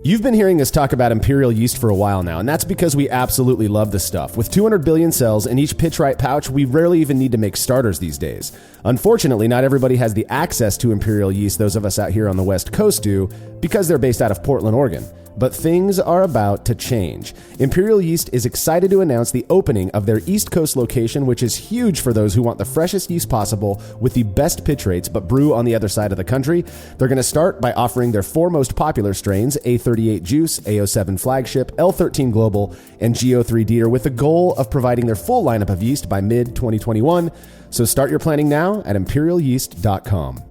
You've been hearing us talk about Imperial yeast for a while now, and that's because we absolutely love this stuff. With 200 billion cells in each pitch-right pouch, we rarely even need to make starters these days. Unfortunately, not everybody has the access to Imperial yeast those of us out here on the West Coast do, because they're based out of Portland, Oregon. But things are about to change. Imperial Yeast is excited to announce the opening of their East Coast location, which is huge for those who want the freshest yeast possible with the best pitch rates, but brew on the other side of the country. They're going to start by offering their four most popular strains, A38 Juice, A07 Flagship, L13 Global, and GO3 Dieter, with the goal of providing their full lineup of yeast by mid-2021. So start your planning now at imperialyeast.com.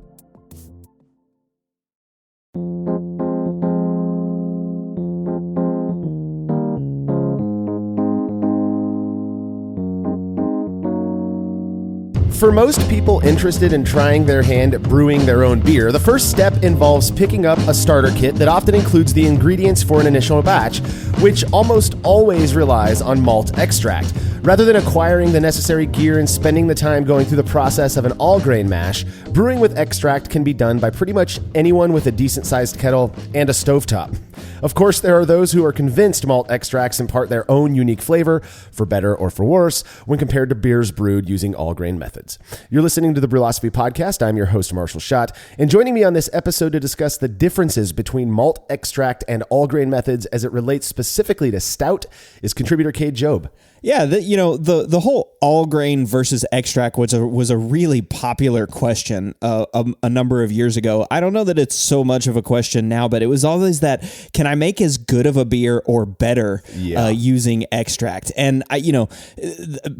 For most people interested in trying their hand at brewing their own beer, the first step involves picking up a starter kit that often includes the ingredients for an initial batch, which almost always relies on malt extract. Rather than acquiring the necessary gear and spending the time going through the process of an all-grain mash, brewing with extract can be done by pretty much anyone with a decent-sized kettle and a stovetop. Of course, there are those who are convinced malt extracts impart their own unique flavor, for better or for worse, when compared to beers brewed using all-grain methods. You're listening to the Brewlosophy Podcast. I'm your host, Marshall Schott, and joining me on this episode to discuss the differences between malt extract and all-grain methods as it relates specifically to stout is contributor Cade Jobe. Yeah, the whole all grain versus extract was a really popular question a number of years ago. I don't know that it's so much of a question now, but it was always that, can I make as good of a beer or better using extract? And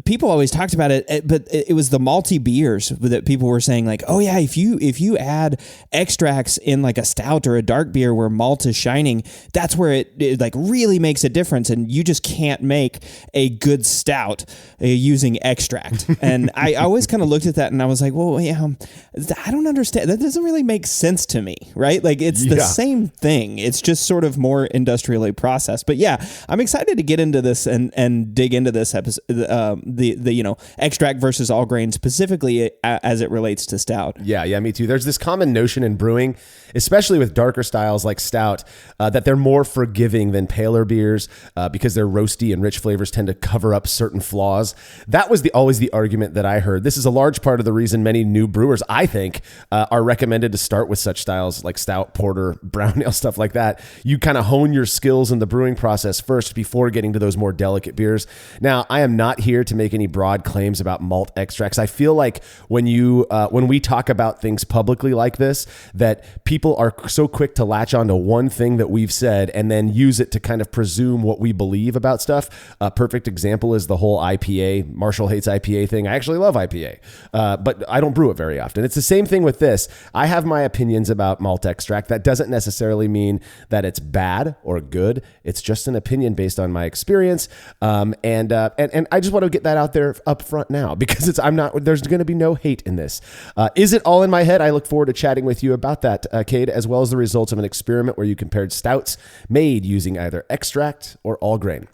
people always talked about it, but it was the malty beers that people were saying like, oh yeah, if you add extracts in like a stout or a dark beer where malt is shining, that's where it like really makes a difference, and you just can't make a good stout using extract. And I always kind of looked at that and I was like, well, yeah, I don't understand. That doesn't really make sense to me, right? Like it's the same thing. It's just sort of more industrially processed. But yeah, I'm excited to get into this and dig into this episode, the extract versus all grain specifically as it relates to stout. Yeah, me too. There's this common notion in brewing, especially with darker styles like stout, that they're more forgiving than paler beers because their roasty and rich flavors tend to cover up certain flaws. That was always the argument that I heard. This is a large part of the reason many new brewers, I think, are recommended to start with such styles like stout, porter, brown ale, stuff like that. You kind of hone your skills in the brewing process first before getting to those more delicate beers. Now, I am not here to make any broad claims about malt extracts. I feel like when we talk about things publicly like this, that people are so quick to latch onto one thing that we've said and then use it to kind of presume what we believe about stuff. A perfect example is the whole IPA. Marshall hates IPA thing. I actually love IPA, but I don't brew it very often. It's the same thing with this. I have my opinions about malt extract. That doesn't necessarily mean that it's bad or good. It's just an opinion based on my experience. And I just want to get that out there up front now because there's going to be no hate in this. Is it all in my head? I look forward to chatting with you about that, Cade, as well as the results of an experiment where you compared stouts made using either extract or all grain.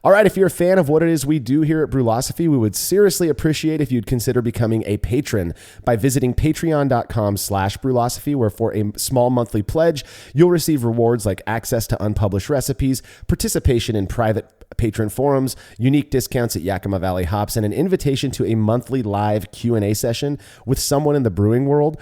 All right, if you're a fan of what it is we do here at Brewlosophy, we would seriously appreciate if you'd consider becoming a patron by visiting patreon.com/Brewlosophy, where for a small monthly pledge, you'll receive rewards like access to unpublished recipes, participation in private patron forums, unique discounts at Yakima Valley Hops, and an invitation to a monthly live Q&A session with someone in the brewing world.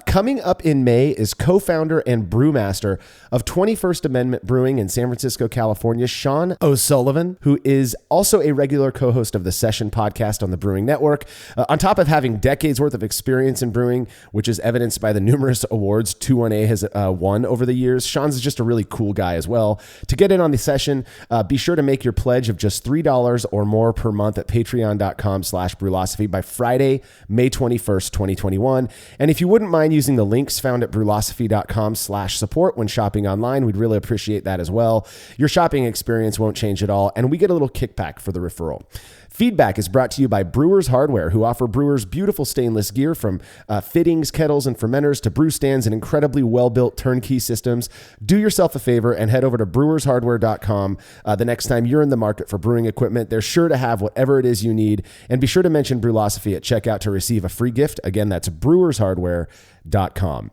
Coming up in May is co-founder and brewmaster of 21st Amendment Brewing in San Francisco, California, Sean O'Sullivan, who is also a regular co-host of the Session podcast on the Brewing Network. On top of having decades worth of experience in brewing, which is evidenced by the numerous awards 21A has won over the years, Sean's just a really cool guy as well. To get in on the session, be sure to make your pledge of just $3 or more per month at patreon.com/Brewlosophy by Friday, May 21st, 2021. And if you wouldn't mind using the links found at brewlosophy.com/support when shopping online, we'd really appreciate that as well. Your shopping experience won't change at all, and we get a little kickback for the referral. Feedback is brought to you by Brewers Hardware, who offer brewers beautiful stainless gear from fittings, kettles, and fermenters to brew stands and incredibly well-built turnkey systems. Do yourself a favor and head over to brewershardware.com the next time you're in the market for brewing equipment. They're sure to have whatever it is you need. And be sure to mention Brewlosophy at checkout to receive a free gift. Again, that's brewershardware.com.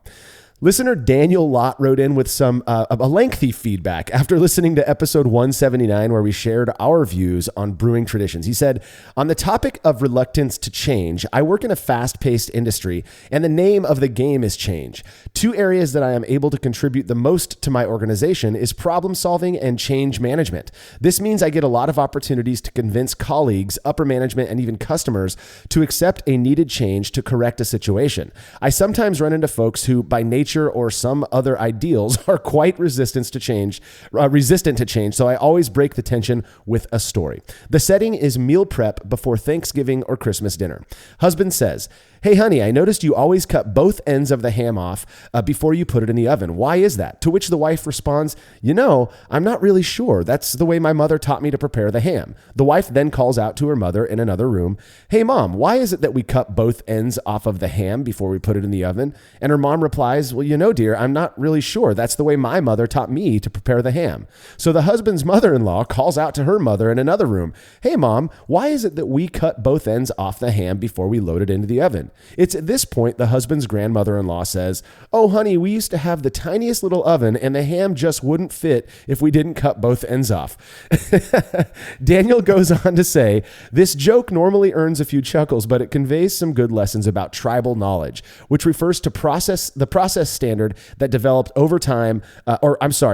Listener Daniel Lott wrote in with some a lengthy feedback after listening to episode 179, where we shared our views on brewing traditions. He said, on the topic of reluctance to change, I work in a fast-paced industry, and the name of the game is change. Two areas that I am able to contribute the most to my organization is problem solving and change management. This means I get a lot of opportunities to convince colleagues, upper management, and even customers to accept a needed change to correct a situation. I sometimes run into folks who, by nature or some other ideals, are quite resistant to change. So I always break the tension with a story. The setting is meal prep before Thanksgiving or Christmas dinner. Husband says, "Hey, honey, I noticed you always cut both ends of the ham off before you put it in the oven. Why is that?" To which the wife responds, "I'm not really sure. That's the way my mother taught me to prepare the ham." The wife then calls out to her mother in another room, "Hey, Mom, why is it that we cut both ends off of the ham before we put it in the oven?" And her mom replies, "Well, dear, I'm not really sure. That's the way my mother taught me to prepare the ham." So the husband's mother-in-law calls out to her mother in another room, "Hey, Mom, why is it that we cut both ends off the ham before we load it into the oven?" It's at this point the husband's grandmother-in-law says, "Oh, honey, we used to have the tiniest little oven, and the ham just wouldn't fit if we didn't cut both ends off." Daniel goes on to say, "This joke normally earns a few chuckles, but it conveys some good lessons about tribal knowledge, which refers to the process standard that developed over time,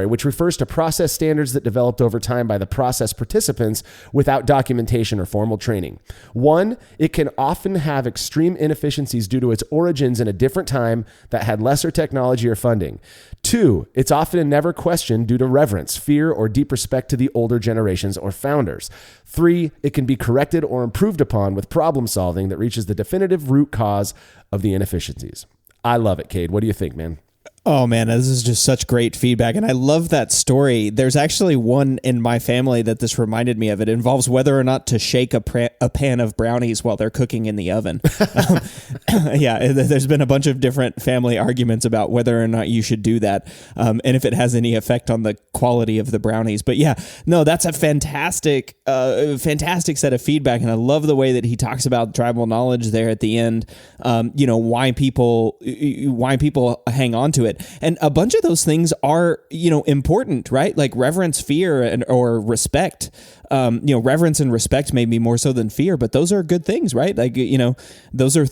which refers to process standards that developed over time by the process participants without documentation or formal training. One, it can often have extreme inefficiencies due to its origins in a different time that had lesser technology or funding. Two, it's often and never questioned due to reverence, fear, or deep respect to the older generations or founders. Three, it can be corrected or improved upon with problem solving that reaches the definitive root cause of the inefficiencies." I love it, Cade. What do you think, man? Oh man, this is just such great feedback. And I love that story. There's actually one in my family that this reminded me of. It involves whether or not to shake a pan of brownies while they're cooking in the oven. Yeah, there's been a bunch of different family arguments about whether or not you should do that. And if it has any effect on the quality of the brownies. But yeah, no, that's a fantastic set of feedback. And I love the way that he talks about tribal knowledge there at the end. Why people hang on to it. And a bunch of those things are, important, right? Like reverence, fear, or respect. Reverence and respect maybe more so than fear, but those are good things, right? Like, those are,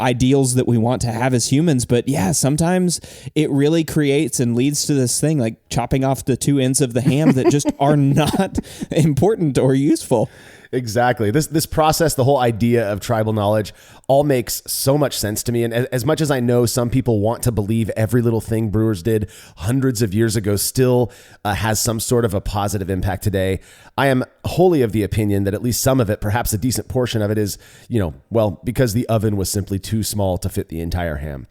ideals that we want to have as humans. But yeah, sometimes it really creates and leads to this thing like chopping off the two ends of the ham that just are not important or useful. Exactly. This process, the whole idea of tribal knowledge, all makes so much sense to me. And as much as I know some people want to believe every little thing brewers did hundreds of years ago still has some sort of a positive impact today, I am wholly of the opinion that at least some of it, perhaps a decent portion of it is, because the oven was simply too small to fit the entire ham.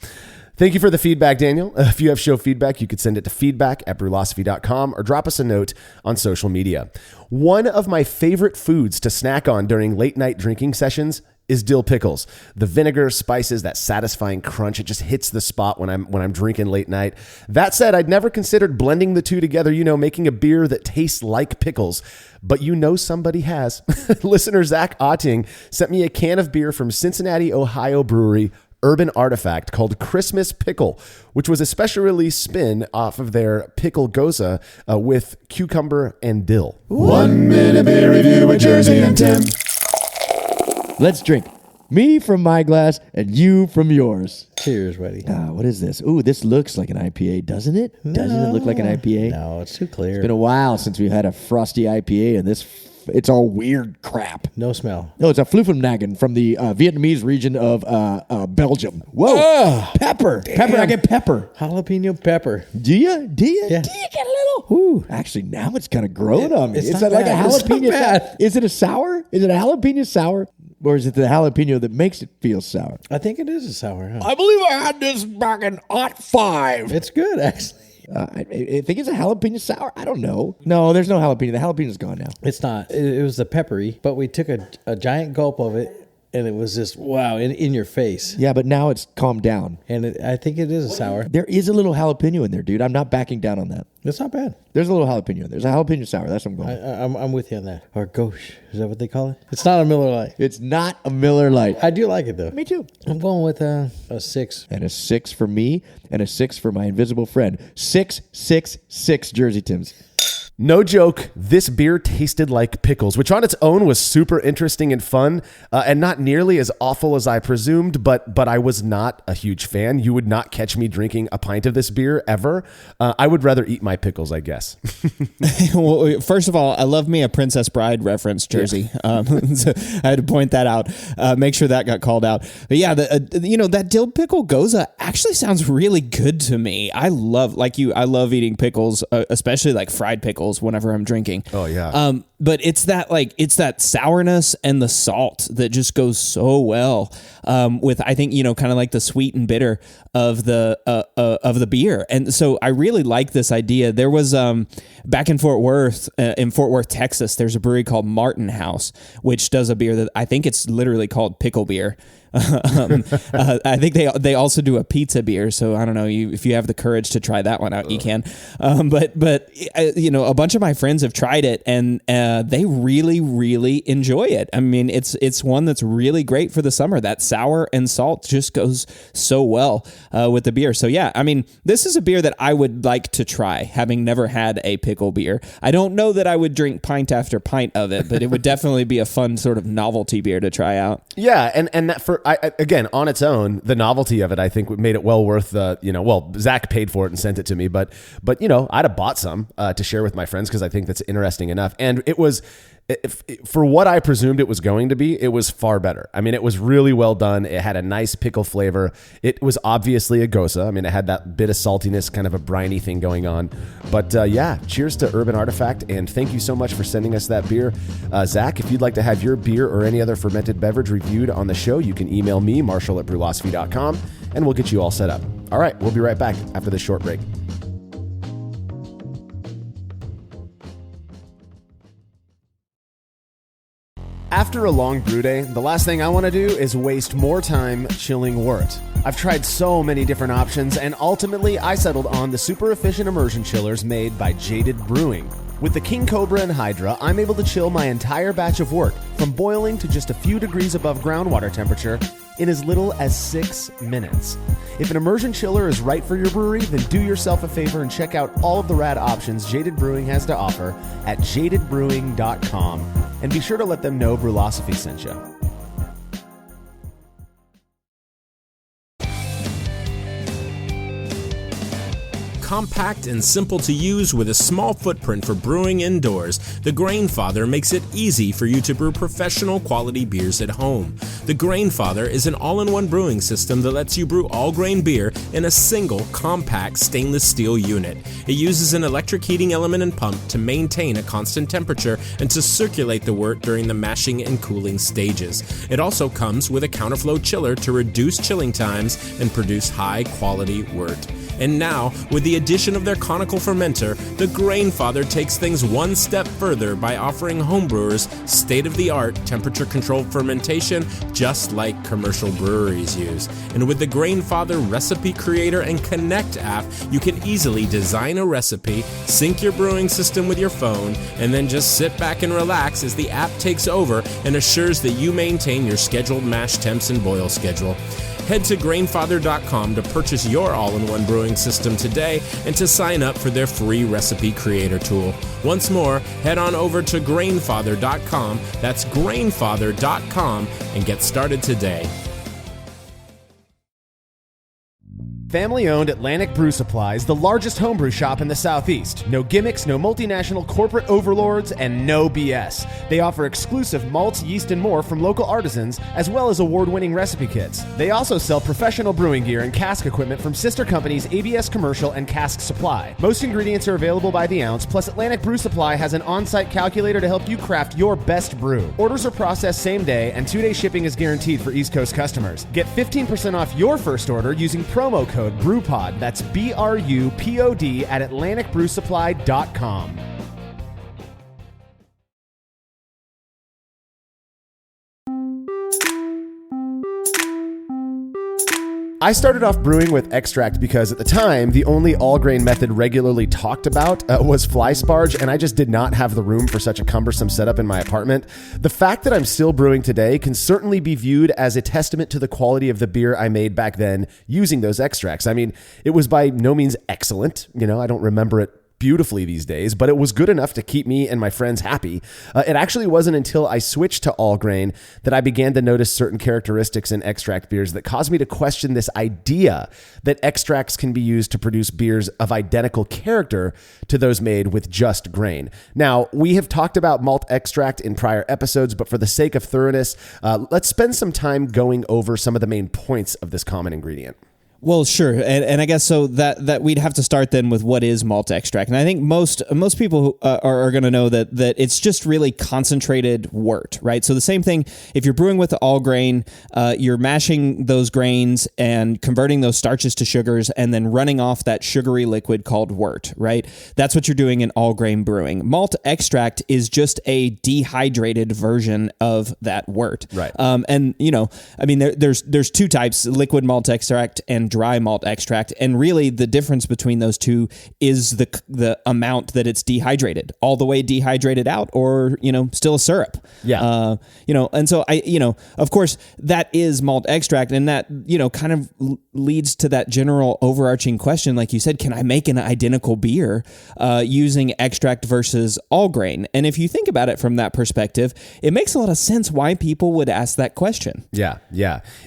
Thank you for the feedback, Daniel. If you have show feedback, you could send it to feedback@brewlosophy.com or drop us a note on social media. One of my favorite foods to snack on during late night drinking sessions is dill pickles. The vinegar, spices, that satisfying crunch, it just hits the spot when I'm drinking late night. That said, I'd never considered blending the two together, making a beer that tastes like pickles. But somebody has. Listener Zach Otting sent me a can of beer from Cincinnati, Ohio brewery, Urban Artifact, called Christmas Pickle, which was a special release spin off of their Pickle Goza with cucumber and dill. 1 minute beer review with Jersey and Tim. Let's drink. Me from my glass and you from yours. Cheers, buddy. What is this? Ooh, this looks like an IPA, doesn't it? No. Doesn't it look like an IPA? No, it's too clear. It's been a while since we've had a frosty IPA, and it's all weird crap. No smell. No, it's a Fluffenmagen from the Vietnamese region of Belgium. Whoa. Pepper. Damn. Pepper. I get pepper. Jalapeno pepper. Do you? Yeah. Do you get a little? Ooh. Actually, now it's kind of growing on me. It's Is not it like a bad. It's not jalapeno bad. sour? Is it a sour? Is it a jalapeno sour? Or is it the jalapeno that makes it feel sour? I think it is a sour, huh? I believe I had this back in '05. It's good, actually. I think it's a jalapeno sour. I don't know. No, there's no jalapeno. The jalapeno's gone now. It's not. It was the peppery, but we took a giant gulp of it, and it was just, wow, in your face. Yeah, but now it's calmed down. And I think it is a sour. There is a little jalapeno in there, dude. I'm not backing down on that. It's not bad. There's a little jalapeno in there. There's a jalapeno sour. That's what I'm going with. I'm with you on that. Or gauche. Is that what they call it? It's not a Miller Lite. It's not a Miller Lite. I do like it, though. Me too. I'm going with a 6. And a 6 for me, and a 6 for my invisible friend. 666 Jersey Tims. No joke, this beer tasted like pickles, which on its own was super interesting and fun, and not nearly as awful as I presumed, but I was not a huge fan. You would not catch me drinking a pint of this beer ever. I would rather eat my pickles, I guess. Well, first of all, I love me a Princess Bride reference, Jersey. Yeah. So I had to point that out, make sure that got called out. But yeah, that dill pickle goza actually sounds really good to me. I love eating pickles, especially like fried pickles whenever I'm drinking. Oh yeah. But it's that sourness and the salt that just goes so well with, I think, kind of like the sweet and bitter of the beer. And so I really like this idea. There was back in Fort Worth, Texas, there's a brewery called Martin House, which does a beer that I think it's literally called pickle beer. I think they also do a pizza beer, so I don't know, if you have the courage to try that one out, you can. But a bunch of my friends have tried it, and they really, really enjoy it. I mean, it's one that's really great for the summer. That sour and salt just goes so well with the beer. So yeah, I mean, this is a beer that I would like to try, having never had a pickle beer. I don't know that I would drink pint after pint of it, but it would definitely be a fun sort of novelty beer to try out. Yeah, and that again, on its own, the novelty of it, I think, made it well worth Zach paid for it and sent it to me, but I'd have bought some to share with my friends because I think that's interesting enough. And it was, for what I presumed it was going to be, it was far better. I mean, it was really well done. It had a nice pickle flavor. It was obviously a goza. I mean, it had that bit of saltiness, kind of a briny thing going on. But yeah, cheers to Urban Artifact, and thank you so much for sending us that beer. Zach, if you'd like to have your beer or any other fermented beverage reviewed on the show, you can email me, marshall@brewlosophy.com, and we'll get you all set up. All right, we'll be right back after this short break. After a long brew day, the last thing I want to do is waste more time chilling wort. I've tried so many different options, and ultimately I settled on the super efficient immersion chillers made by Jaded Brewing. With the King Cobra and Hydra, I'm able to chill my entire batch of wort from boiling to just a few degrees above groundwater temperature in as little as 6 minutes. If an immersion chiller is right for your brewery, then do yourself a favor and check out all of the rad options Jaded Brewing has to offer at jadedbrewing.com, and be sure to let them know Brewlosophy sent you. Compact and simple to use with a small footprint for brewing indoors, the Grainfather makes it easy for you to brew professional quality beers at home. The Grainfather is an all-in-one brewing system that lets you brew all-grain beer in a single, compact stainless steel unit. It uses an electric heating element and pump to maintain a constant temperature and to circulate the wort during the mashing and cooling stages. It also comes with a counterflow chiller to reduce chilling times and produce high-quality wort. And now, with the addition of their conical fermenter, the Grainfather takes things one step further by offering homebrewers state-of-the-art temperature-controlled fermentation just like commercial breweries use. And with the Grainfather Recipe Creator and Connect app, you can easily design a recipe, sync your brewing system with your phone, and then just sit back and relax as the app takes over and assures that you maintain your scheduled mash temps and boil schedule. Head to Grainfather.com to purchase your all-in-one brewing system today and to sign up for their free recipe creator tool. Once more, head on over to Grainfather.com, that's Grainfather.com, and get started today. Family-owned Atlantic Brew Supply is the largest homebrew shop in the Southeast. No gimmicks, no multinational corporate overlords, and no BS. They offer exclusive malts, yeast, and more from local artisans, as well as award-winning recipe kits. They also sell professional brewing gear and cask equipment from sister companies ABS Commercial and Cask Supply. Most ingredients are available by the ounce, plus Atlantic Brew Supply has an on-site calculator to help you craft your best brew. Orders are processed same day, and 2-day shipping is guaranteed for East Coast customers. Get 15% off your first order using promo code BREWPOD, that's BRUPOD, at AtlanticBrewSupply.com. I started off brewing with extract because at the time, the only all-grain method regularly talked about was fly sparge, and I just did not have the room for such a cumbersome setup in my apartment. The fact that I'm still brewing today can certainly be viewed as a testament to the quality of the beer I made back then using those extracts. I mean, it was by no means excellent. I don't remember it beautifully these days, but it was good enough to keep me and my friends happy. It actually wasn't until I switched to all grain that I began to notice certain characteristics in extract beers that caused me to question this idea that extracts can be used to produce beers of identical character to those made with just grain. Now, we have talked about malt extract in prior episodes, but for the sake of thoroughness, let's spend some time going over some of the main points of this common ingredient. Well, sure, and I guess so that we'd have to start then with what is malt extract, and I think most people are going to know that it's just really concentrated wort, right? So the same thing if you're brewing with all grain, you're mashing those grains and converting those starches to sugars, and then running off that sugary liquid called wort, right? That's what you're doing in all grain brewing. Malt extract is just a dehydrated version of that wort, right? And there's two types: liquid malt extract and dry malt extract, and really the difference between those two is the amount that it's dehydrated, all the way dehydrated out, or still a syrup. Yeah. And so of course that is malt extract, and that kind of leads to that general overarching question, like you said, can I make an identical beer using extract versus all grain? And if you think about it from that perspective, it makes a lot of sense why people would ask that question. Yeah.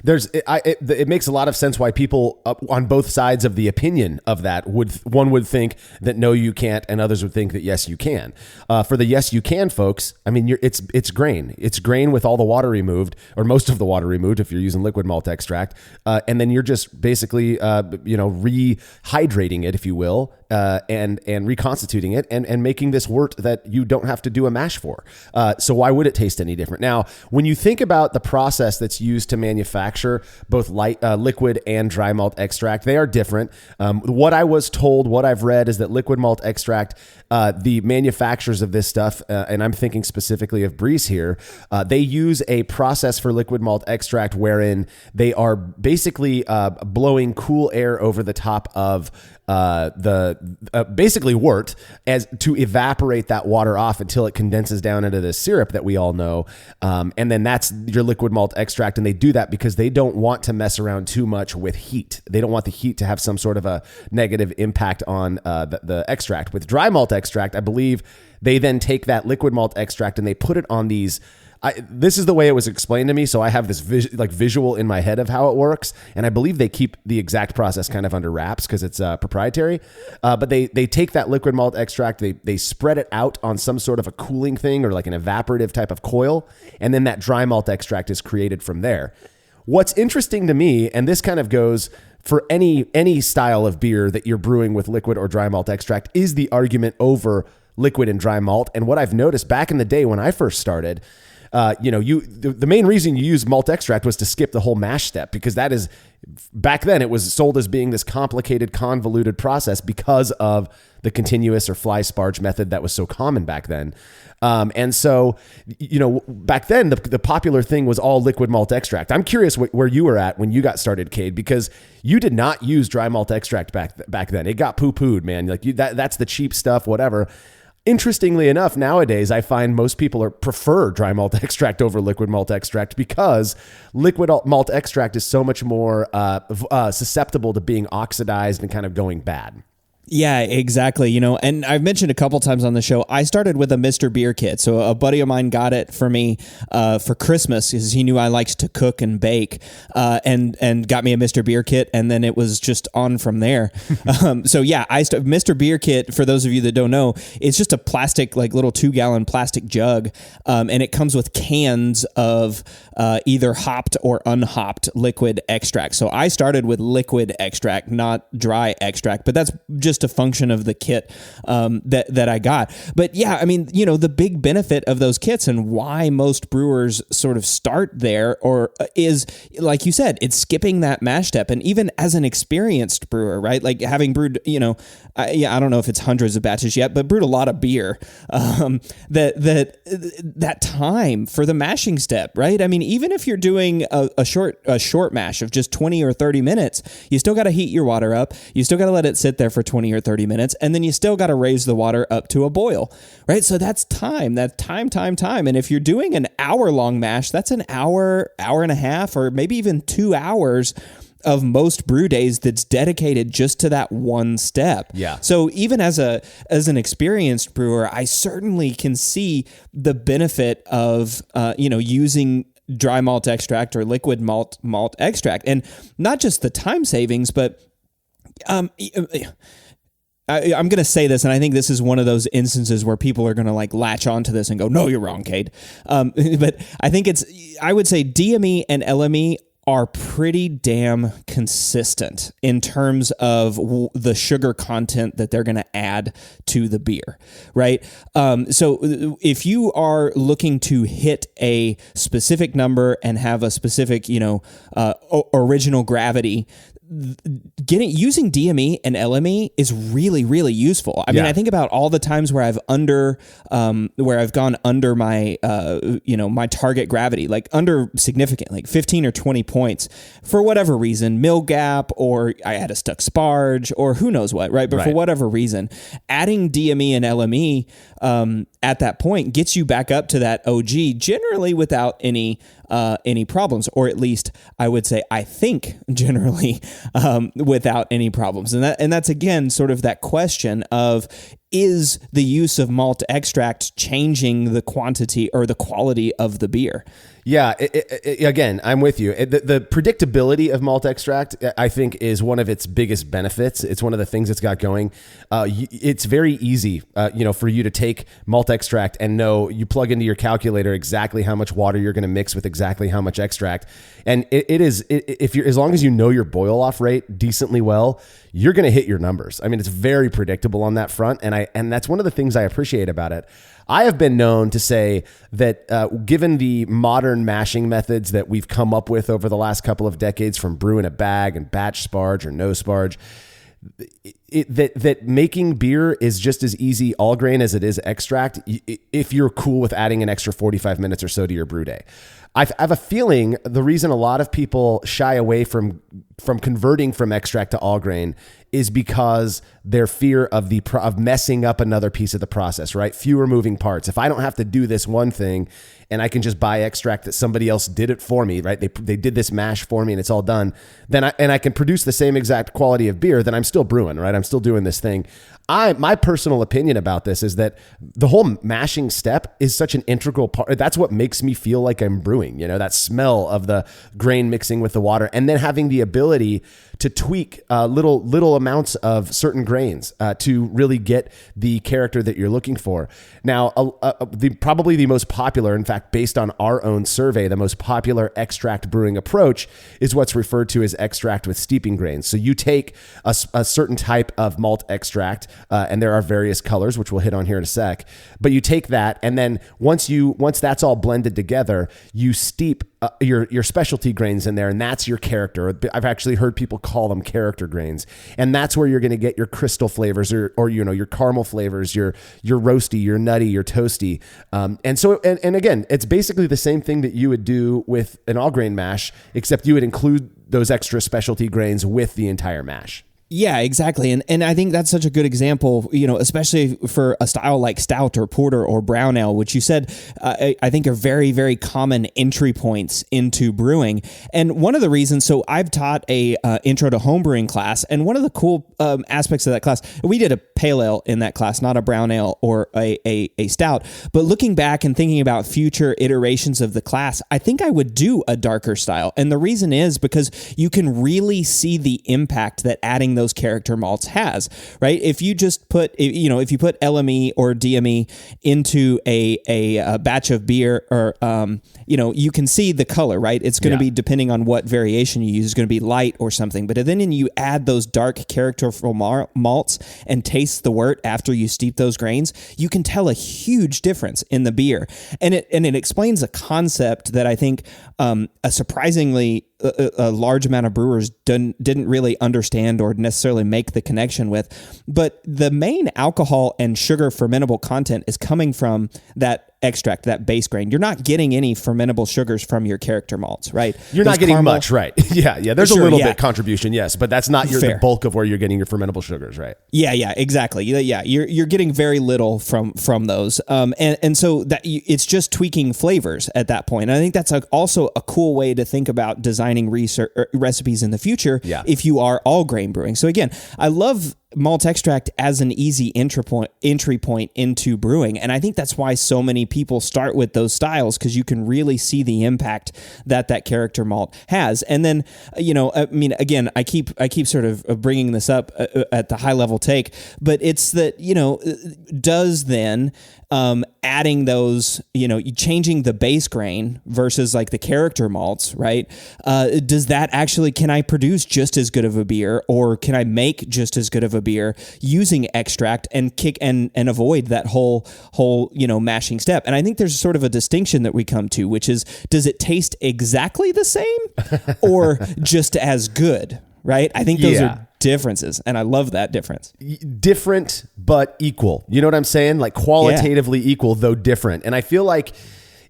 It makes a lot of sense why people on both sides of the opinion of that one would think that no, you can't, and others would think that yes, you can. For the yes, you can folks, I mean, it's grain. It's grain with all the water removed, or most of the water removed if you're using liquid malt extract, and then you're just basically rehydrating it, if you will, and reconstituting it and making this wort that you don't have to do a mash for. So why would it taste any different? Now, when you think about the process that's used to manufacture both liquid and dry malt extract, they are different. What I was told, what I've read, is that liquid malt extract, the manufacturers of this stuff, and I'm thinking specifically of Breeze here, they use a process for liquid malt extract wherein they are basically blowing cool air over the top of basically wort as to evaporate that water off until it condenses down into the syrup that we all know. And then that's your liquid malt extract. And they do that because they don't want to mess around too much with heat. They don't want the heat to have some sort of a negative impact on the extract. With dry malt extract, I believe they then take that liquid malt extract and they put it on these. This is the way it was explained to me, so I have this visual in my head of how it works, and I believe they keep the exact process kind of under wraps because it's proprietary. But they take that liquid malt extract, they spread it out on some sort of a cooling thing or like an evaporative type of coil, and then that dry malt extract is created from there. What's interesting to me, and this kind of goes for any style of beer that you're brewing with liquid or dry malt extract, is the argument over liquid and dry malt. And what I've noticed back in the day when I first started, the main reason you use malt extract was to skip the whole mash step, because that is, back then it was sold as being this complicated, convoluted process because of the continuous or fly sparge method that was so common back then. And so, back then the popular thing was all liquid malt extract. I'm curious where you were at when you got started, Cade, because you did not use dry malt extract back then. It got poo-pooed, man. Like that's the cheap stuff, whatever. Interestingly enough, nowadays, I find most people prefer dry malt extract over liquid malt extract because liquid malt extract is so much more susceptible to being oxidized and kind of going bad. Yeah, exactly. And I've mentioned a couple times on the show, I started with a Mr. Beer kit. So a buddy of mine got it for me for Christmas because he knew I liked to cook and bake, and got me a Mr. Beer kit, and then it was just on from there. Mr. Beer kit, for those of you that don't know, it's just a plastic, like little 2-gallon plastic jug, and it comes with cans of either hopped or unhopped liquid extract. So I started with liquid extract, not dry extract, but that's just just a function of the kit that I got. But yeah, I mean, the big benefit of those kits and why most brewers sort of start there is, like you said, it's skipping that mash step. And even as an experienced brewer, right? Like having brewed, I don't know if it's hundreds of batches yet, but brewed a lot of beer, that time for the mashing step, right? I mean, even if you're doing a short mash of just 20 or 30 minutes, you still got to heat your water up. You still got to let it sit there for 20 or 30 minutes. And then you still got to raise the water up to a boil, right? So that's time. And if you're doing an hour-long mash, that's an hour and a half, or maybe even 2 hours of most brew days that's dedicated just to that one step. Yeah. So even as an experienced brewer, I certainly can see the benefit of using dry malt extract or liquid malt extract, and not just the time savings, but I'm going to say this, and I think this is one of those instances where people are going to like latch onto this and go, "No, you're wrong, Cade." But I think I would say DME and LME are pretty damn consistent in terms of the sugar content that they're going to add to the beer, right? So if you are looking to hit a specific number and have a specific, original gravity, using DME and LME is really, really useful. I mean, I think about all the times where I've gone under my, my target gravity, like under significant, like 15 or 20 points for whatever reason, mill gap, or I had a stuck sparge, or who knows what, right? But for whatever reason, adding DME and LME at that point gets you back up to that OG, generally without any problems, or at least I would say, I think generally without any problems. And that's again, sort of that question of, is the use of malt extract changing the quantity or the quality of the beer? Yeah, again, I'm with you. The predictability of malt extract, I think, is one of its biggest benefits. It's one of the things it's got going. It's very easy, for you to take malt extract and know, you plug into your calculator exactly how much water you're going to mix with exactly how much extract. And as long as you know your boil off rate decently well, you're going to hit your numbers. I mean, it's very predictable on that front. And that's one of the things I appreciate about it. I have been known to say that given the modern mashing methods that we've come up with over the last couple of decades, from brew in a bag and batch sparge or no sparge, that making beer is just as easy all grain as it is extract, if you're cool with adding an extra 45 minutes or so to your brew day. I have a feeling the reason a lot of people shy away from converting from extract to all grain is because their fear of messing up another piece of the process, right? Fewer moving parts. If I don't have to do this one thing and I can just buy extract that somebody else did it for me, right? They did this mash for me and it's all done. Then I can produce the same exact quality of beer. Then I'm still brewing, right? I'm still doing this thing. My personal opinion about this is that the whole mashing step is such an integral part. That's what makes me feel like I'm brewing, that smell of the grain mixing with the water, and then having the ability to tweak little amounts of certain grains to really get the character that you're looking for. Now, probably the most popular, in fact, based on our own survey, the most popular extract brewing approach is what's referred to as extract with steeping grains. So you take a certain type of malt extract, and there are various colors, which we'll hit on here in a sec. But you take that, and then once that's all blended together, you steep your specialty grains in there, and that's your character. I've actually heard people call them character grains, and that's where you're going to get your crystal flavors, or your caramel flavors, your roasty, your nutty, your toasty. And again, it's basically the same thing that you would do with an all grain mash, except you would include those extra specialty grains with the entire mash. Yeah, exactly. And I think that's such a good example, especially for a style like stout or porter or brown ale, which you said, I think are very, very common entry points into brewing. And one of the reasons, so I've taught a intro to homebrewing class, and one of the cool aspects of that class, we did a pale ale in that class, not a brown ale or a stout. But looking back and thinking about future iterations of the class, I think I would do a darker style. And the reason is because you can really see the impact that adding adding those character malts has, right? If you just put, if you put LME or DME into a batch of beer, or you can see the color, right? It's going to be, depending on what variation you use, is going to be light or something. But then you add those dark characterful malts and taste the wort after you steep those grains, you can tell a huge difference in the beer. And it explains a concept that I think a surprisingly a large amount of brewers didn't really understand or necessarily make the connection with. But the main alcohol and sugar fermentable content is coming from that extract, that base grain. You're not getting any fermentable sugars from your character malts, right? You're not getting much, right? Yeah. There's a little bit contribution, yes, but that's not the bulk of where you're getting your fermentable sugars, right? Yeah, exactly. Yeah, you're getting very little from those, and so that it's just tweaking flavors at that point. And I think that's also a cool way to think about designing recipes in the future. Yeah. If you are all grain brewing. So again, I love malt extract as an easy entry point into brewing. And I think that's why so many people start with those styles, because you can really see the impact that character malt has. And then, again, I keep sort of bringing this up at the high level take, but it's that, does then adding those, changing the base grain versus like the character malts, right? Does that actually, can I produce just as good of a beer, or can I make just as good of a beer using extract and avoid that whole mashing step? And I think there's sort of a distinction that we come to, which is, does it taste exactly the same or just as good, right? I think those are differences, and I love that difference. Different but equal. You know what I'm saying? Like qualitatively equal, though different. And I feel like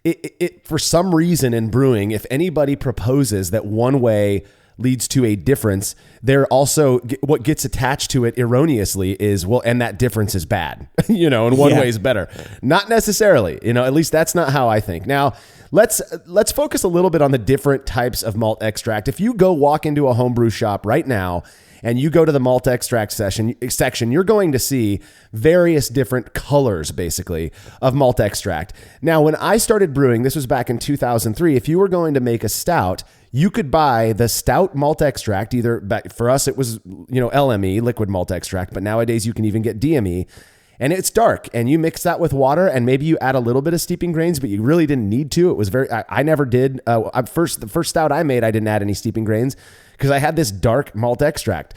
it for some reason in brewing, if anybody proposes that one way leads to a difference, there also, what gets attached to it erroneously is, well, and that difference is bad, and one way is better. Not necessarily, at least that's not how I think. Now, let's focus a little bit on the different types of malt extract. If you go walk into a homebrew shop right now and you go to the malt extract section, you're going to see various different colors, basically, of malt extract. Now, when I started brewing, this was back in 2003, if you were going to make a stout, you could buy the Stout malt extract, for us, it was, LME, liquid malt extract, but nowadays you can even get DME, and it's dark, and you mix that with water, and maybe you add a little bit of steeping grains, but you really didn't need to. It was I never did. The first stout I made, I didn't add any steeping grains because I had this dark malt extract.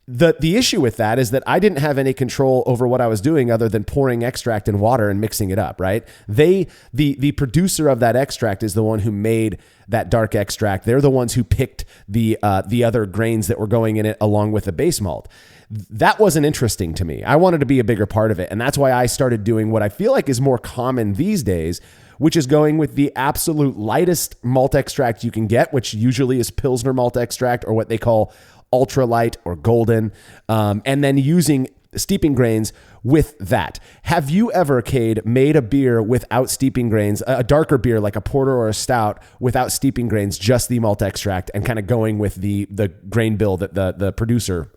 The issue with that is that I didn't have any control over what I was doing other than pouring extract in water and mixing it up, right? The producer of that extract is the one who made that dark extract. They're the ones who picked the other grains that were going in it along with the base malt. That wasn't interesting to me. I wanted to be a bigger part of it. And that's why I started doing what I feel like is more common these days, which is going with the absolute lightest malt extract you can get, which usually is Pilsner malt extract, or what they call ultralight or golden, and then using steeping grains with that. Have you ever, Cade, made a beer without steeping grains, a darker beer like a porter or a stout without steeping grains, just the malt extract, and kind of going with the grain bill that the producer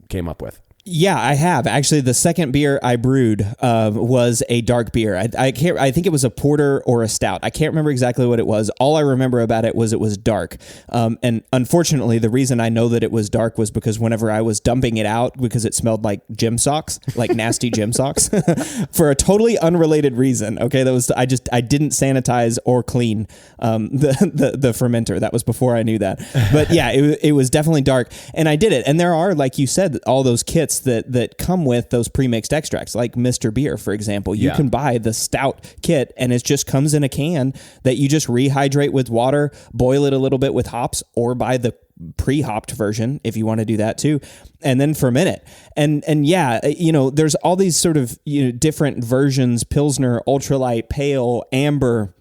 came up with? Yeah, I have. Actually, the second beer I brewed was a dark beer. I think it was a porter or a stout. I can't remember exactly what it was. All I remember about it was dark. And unfortunately, the reason I know that it was dark was because whenever I was dumping it out, because it smelled like gym socks, like nasty gym socks, for a totally unrelated reason. Okay, I didn't sanitize or clean the fermenter. That was before I knew that. But yeah, it was definitely dark, and I did it. And there are, like you said, all those kits that come with those pre-mixed extracts, like Mr. Beer, for example. You can buy the stout kit, and it just comes in a can that you just rehydrate with water, boil it a little bit with hops, or buy the pre-hopped version if you want to do that too, and then ferment it. And yeah, there's all these sort of different versions: Pilsner, ultralight, pale, amber,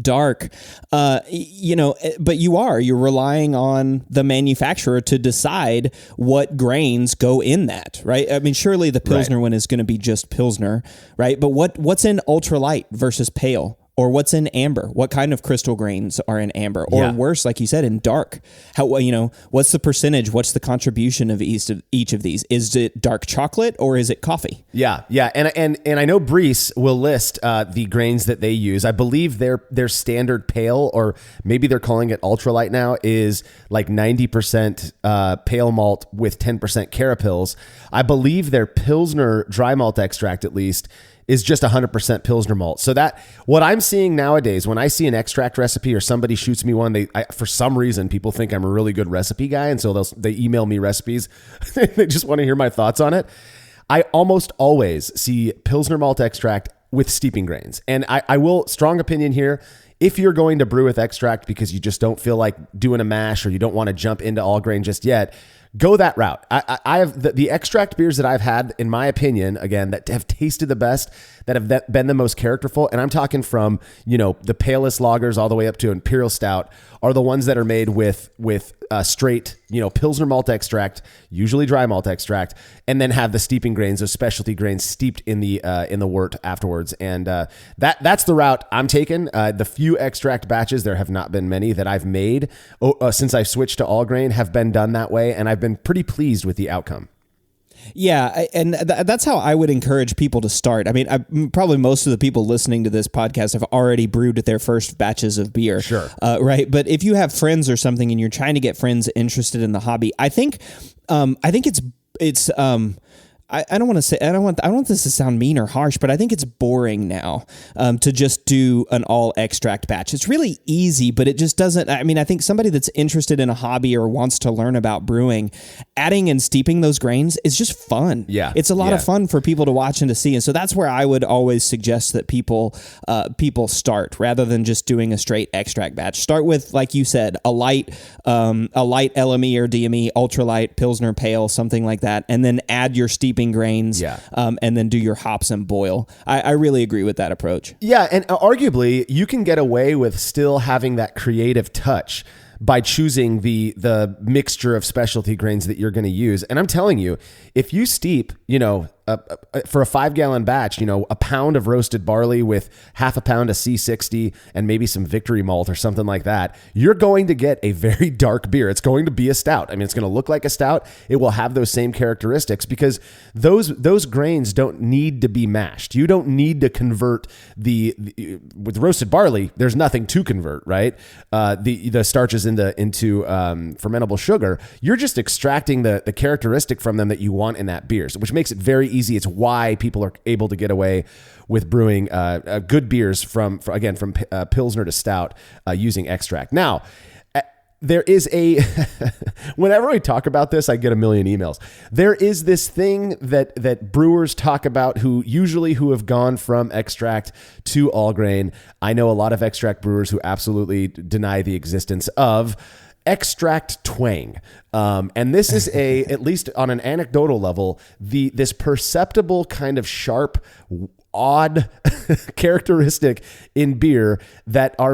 dark, but you're relying on the manufacturer to decide what grains go in that, right? I mean, surely the Pilsner one is going to be just Pilsner, right? But what's in ultralight versus pale? Or what's in amber? What kind of crystal grains are in amber? Or worse, like you said, in dark? How, what's the percentage? What's the contribution of each of these? Is it dark chocolate or is it coffee? Yeah. And I know Brees will list the grains that they use. I believe their standard pale, or maybe they're calling it ultralight now, is like 90% pale malt with 10% carapils. I believe their Pilsner dry malt extract, at least, is just 100% Pilsner malt. So that what I'm seeing nowadays, when I see an extract recipe or somebody shoots me one, for some reason, people think I'm a really good recipe guy. And so they email me recipes. They just want to hear my thoughts on it. I almost always see Pilsner malt extract with steeping grains. And I will, strong opinion here, if you're going to brew with extract because you just don't feel like doing a mash or you don't want to jump into all grain just yet, go that route. I have the extract beers that I've had, in my opinion, again, that have tasted the best, that have been the most characterful. And I'm talking from, the palest lagers all the way up to Imperial Stout, are the ones that are made with straight, Pilsner malt extract, usually dry malt extract, and then have the steeping grains, those specialty grains steeped in the wort afterwards. And that's the route I'm taking. The few extract batches, there have not been many that I've made since I switched to all grain, have been done that way, and I've been pretty pleased with the outcome. Yeah, and that's how I would encourage people to start. I mean, probably most of the people listening to this podcast have already brewed their first batches of beer. Sure. Right. But if you have friends or something and you're trying to get friends interested in the hobby, I think it's I don't want to say, I don't want this to sound mean or harsh, but I think it's boring now to just do an all extract batch. It's really easy, but it just doesn't. I mean, I think somebody that's interested in a hobby or wants to learn about brewing, adding and steeping those grains is just fun. Yeah. It's a lot of fun for people to watch and to see. And so that's where I would always suggest that people start, rather than just doing a straight extract batch. Start with, like you said, a light LME or DME, ultralight, Pilsner pale, something like that. And then add your steeping grains, and then do your hops and boil. I really agree with that approach. Yeah, and arguably, you can get away with still having that creative touch by choosing the mixture of specialty grains that you're going to use. And I'm telling you, if you steep, for a 5-gallon batch, a pound of roasted barley with half a pound of C60 and maybe some Victory malt or something like that, you're going to get a very dark beer. It's going to be a stout. I mean, it's going to look like a stout. It will have those same characteristics because those grains don't need to be mashed. You don't need to convert with roasted barley. There's nothing to convert, right? The starches into fermentable sugar. You're just extracting the characteristic from them that you want in that beer, which makes it very easy. It's why people are able to get away with brewing good beers from Pilsner to Stout using extract. Now, there is whenever we talk about this, I get a million emails. There is this thing that brewers talk about who have gone from extract to all grain. I know a lot of extract brewers who absolutely deny the existence of extract twang. And this is at least on an anecdotal level, this perceptible kind of sharp, odd characteristic in beer that are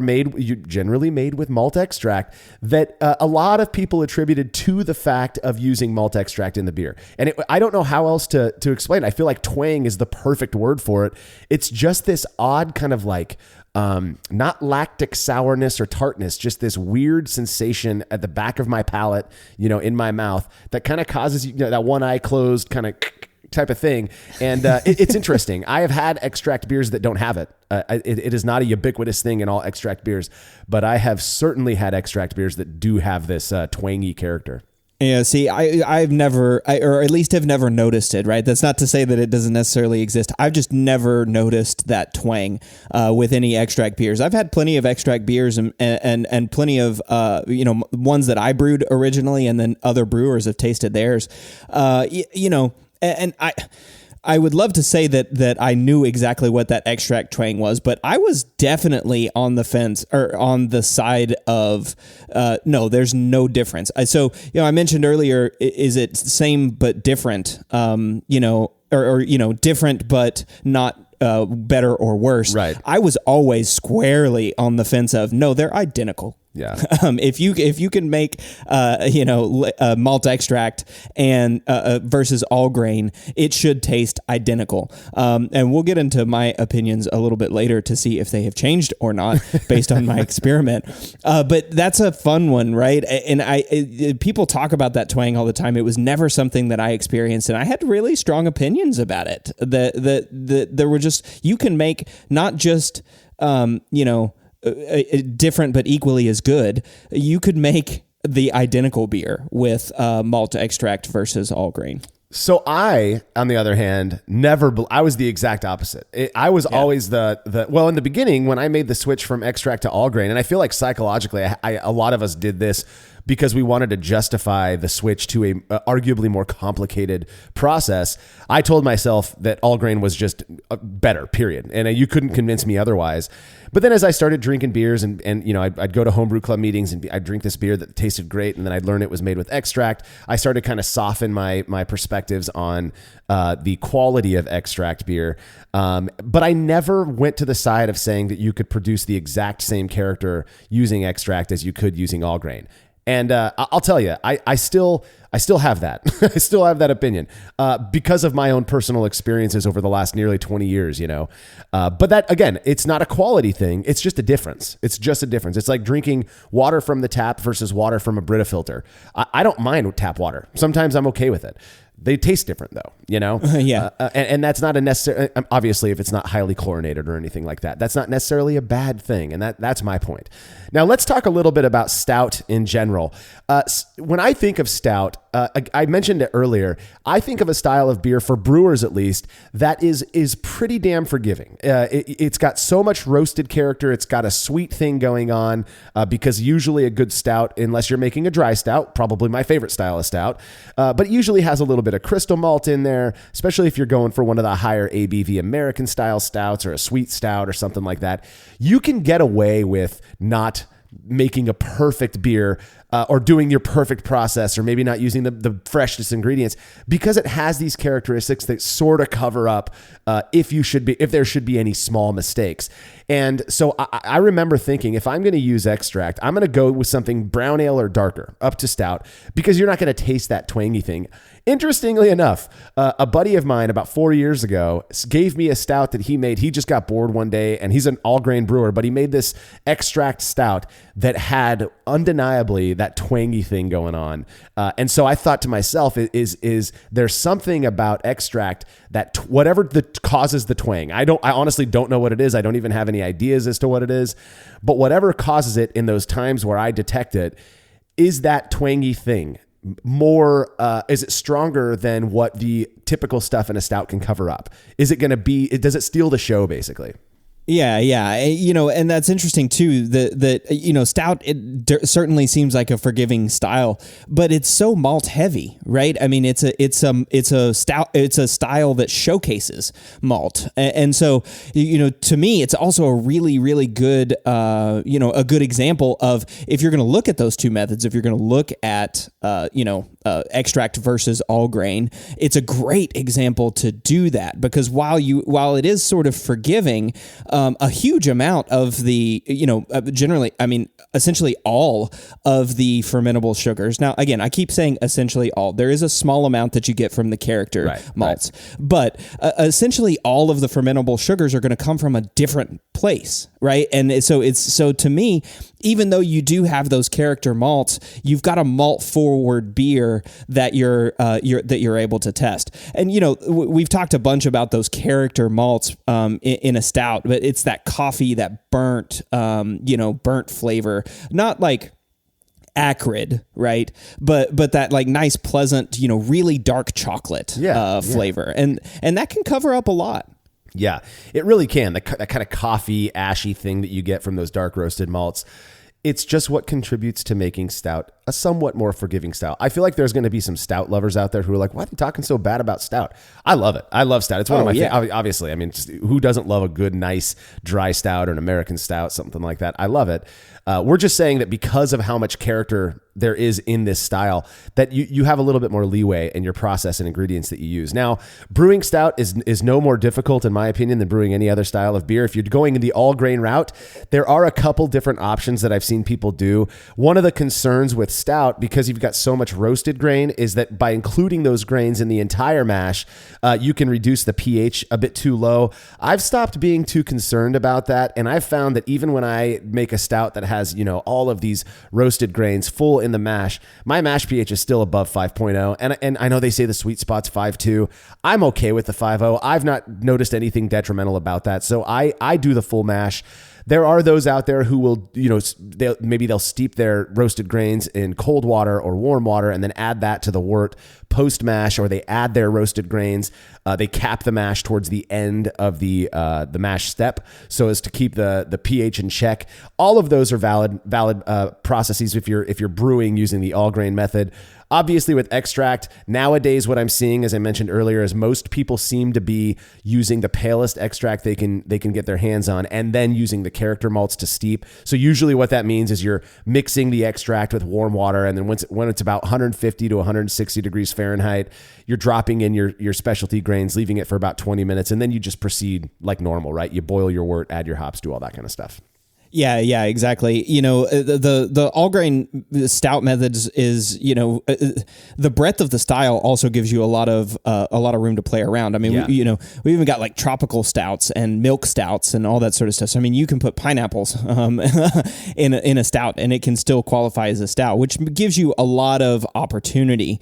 generally made with malt extract that a lot of people attributed to the fact of using malt extract in the beer. And I don't know how else to explain it. I feel like twang is the perfect word for it. It's just this odd kind of like, not lactic sourness or tartness, just this weird sensation at the back of my palate, in my mouth that kind of causes that one eye closed kind of type of thing. And it's interesting. I have had extract beers that don't have it. It is not a ubiquitous thing in all extract beers, but I have certainly had extract beers that do have this twangy character. Yeah, see, I've never, or at least have never noticed it, right? That's not to say that it doesn't necessarily exist. I've just never noticed that twang with any extract beers. I've had plenty of extract beers and plenty of, ones that I brewed originally, and then other brewers have tasted theirs, and I would love to say that I knew exactly what that extract twang was, but I was definitely on the fence or on the side of no, there's no difference. So, I mentioned earlier, is it same but different? Or different but not better or worse. Right. I was always squarely on the fence of no, they're identical. If you can make malt extract and versus all grain, it should taste identical. And we'll get into my opinions a little bit later to see if they have changed or not based on my experiment. But that's a fun one, right? And people talk about that twang all the time. It was never something that I experienced, and I had really strong opinions about it. There were just, you can make not just different but equally as good. You could make the identical beer with malt extract versus all grain. So I, on the other hand, I was the exact opposite. I was always well, in the beginning when I made the switch from extract to all grain, and I feel like psychologically, a lot of us did this because we wanted to justify the switch to a arguably more complicated process. I told myself that all grain was just better, period. And you couldn't convince me otherwise. But then as I started drinking beers and I'd go to homebrew club meetings and I'd drink this beer that tasted great, and then I'd learn it was made with extract, I started kind of soften my perspectives on the quality of extract beer. But I never went to the side of saying that you could produce the exact same character using extract as you could using all grain. And I'll tell you, I still have that. I still have that opinion because of my own personal experiences over the last nearly 20 years, But that, again, it's not a quality thing. It's just a difference. It's just a difference. It's like drinking water from the tap versus water from a Brita filter. I don't mind tap water. Sometimes I'm okay with it. They taste different though, and that's not a necessary, obviously if it's not highly chlorinated or anything like that, that's not necessarily a bad thing. And that's my point. Now let's talk a little bit about stout in general. When I think of stout, I mentioned it earlier, I think of a style of beer, for brewers at least, that is pretty damn forgiving. It's got so much roasted character. It's got a sweet thing going on because usually a good stout, unless you're making a dry stout, probably my favorite style of stout, but it usually has a little bit of crystal malt in there, especially if you're going for one of the higher ABV American style stouts or a sweet stout or something like that. You can get away with not making a perfect beer or doing your perfect process, or maybe not using the freshest ingredients, because it has these characteristics that sort of cover up if there should be any small mistakes. And so I remember thinking, if I'm going to use extract, I'm going to go with something brown ale or darker up to stout, because you're not going to taste that twangy thing. Interestingly enough, a buddy of mine about 4 years ago gave me a stout that he made. He just got bored one day, and he's an all-grain brewer, but he made this extract stout that had undeniably that twangy thing going on. And so I thought to myself, is there something about extract that whatever causes the twang? I honestly don't know what it is. I don't even have any ideas as to what it is, but whatever causes it in those times where I detect it, is that twangy thing more, is it stronger than what the typical stuff in a stout can cover up? Is it going to be, does it steal the show basically? Yeah. And that's interesting too, that stout, certainly seems like a forgiving style, but it's so malt heavy, right? I mean, it's a style that showcases malt. And so, to me, it's also a really, really good, a good example of, if you're going to look at those two methods, if you're going to look at, extract versus all grain, it's a great example to do that, because while it is sort of forgiving, a huge amount of the, essentially all of the fermentable sugars. Now, again, I keep saying essentially all. There is a small amount that you get from the character malts, but essentially all of the fermentable sugars are going to come from a different place, right? And so to me, even though you do have those character malts, you've got a malt forward beer that you're able to test. And we've talked a bunch about those character malts in a stout, but it's that coffee, that burnt flavor, not like acrid, right? But that like nice, pleasant, really dark chocolate flavor, and that can cover up a lot. Yeah, it really can. That kind of coffee, ashy thing that you get from those dark roasted malts. It's just what contributes to making stout a somewhat more forgiving style. I feel like there's going to be some stout lovers out there who are like, why are you talking so bad about stout? I love it. I love stout. It's one of my favorites. Obviously, I mean, who doesn't love a good, nice, dry stout or an American stout, something like that? I love it. We're just saying that because of how much character there is in this style, that you have a little bit more leeway in your process and ingredients that you use. Now, brewing stout is no more difficult, in my opinion, than brewing any other style of beer. If you're going in the all grain route, there are a couple different options that I've seen people do. One of the concerns with stout, because you've got so much roasted grain, is that by including those grains in the entire mash, you can reduce the pH a bit too low. I've stopped being too concerned about that, and I've found that even when I make a stout that has, all of these roasted grains full in the mash, my mash pH is still above 5.0, and I know they say the sweet spot's 5.2. I'm okay with the 5.0. I've not noticed anything detrimental about that, so I do the full mash. There are those out there who will, they'll steep their roasted grains in cold water or warm water and then add that to the wort post mash, or they add their roasted grains. They cap the mash towards the end of the mash step so as to keep the pH in check. All of those are valid processes if you're brewing using the all grain method. Obviously, with extract, nowadays what I'm seeing, as I mentioned earlier, is most people seem to be using the palest extract they can get their hands on, and then using the character malts to steep. So usually what that means is you're mixing the extract with warm water, and then when it's about 150 to 160 degrees Fahrenheit, you're dropping in your specialty grains, leaving it for about 20 minutes, and then you just proceed like normal, right? You boil your wort, add your hops, do all that kind of stuff. Yeah, exactly. The all grain stout methods is, the breadth of the style also gives you a lot of room to play around. I mean, we even got like tropical stouts and milk stouts and all that sort of stuff. So, I mean, you can put pineapples in a stout and it can still qualify as a stout, which gives you a lot of opportunity.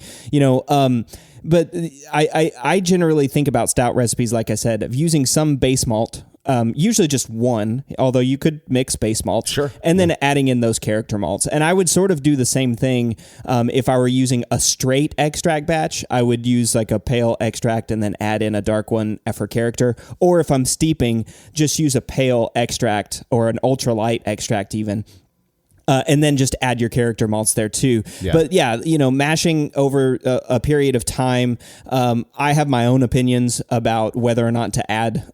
But I generally think about stout recipes, like I said, of using some base malt. Usually just one, although you could mix base malts. Sure. And then adding in those character malts. And I would sort of do the same thing if I were using a straight extract batch. I would use like a pale extract and then add in a dark one for character. Or if I'm steeping, just use a pale extract or an ultralight extract even. And then just add your character malts there too. Yeah. But mashing over a period of time, I have my own opinions about whether or not to add,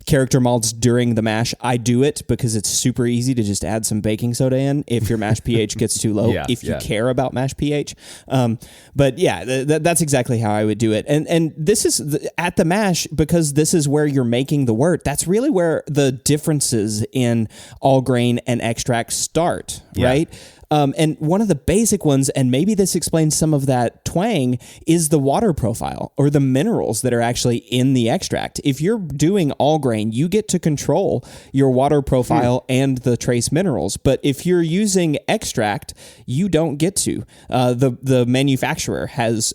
character malts during the mash. I do it because it's super easy to just add some baking soda in if your mash pH gets too low, if you care about mash pH. That's exactly how I would do it. And this is at the mash, because this is where you're making the wort. That's really where the differences in all grain and extracts start, right? And one of the basic ones, and maybe this explains some of that twang, is the water profile or the minerals that are actually in the extract. If you're doing all grain, you get to control your water profile and the trace minerals. But if you're using extract, you don't get to. The manufacturer has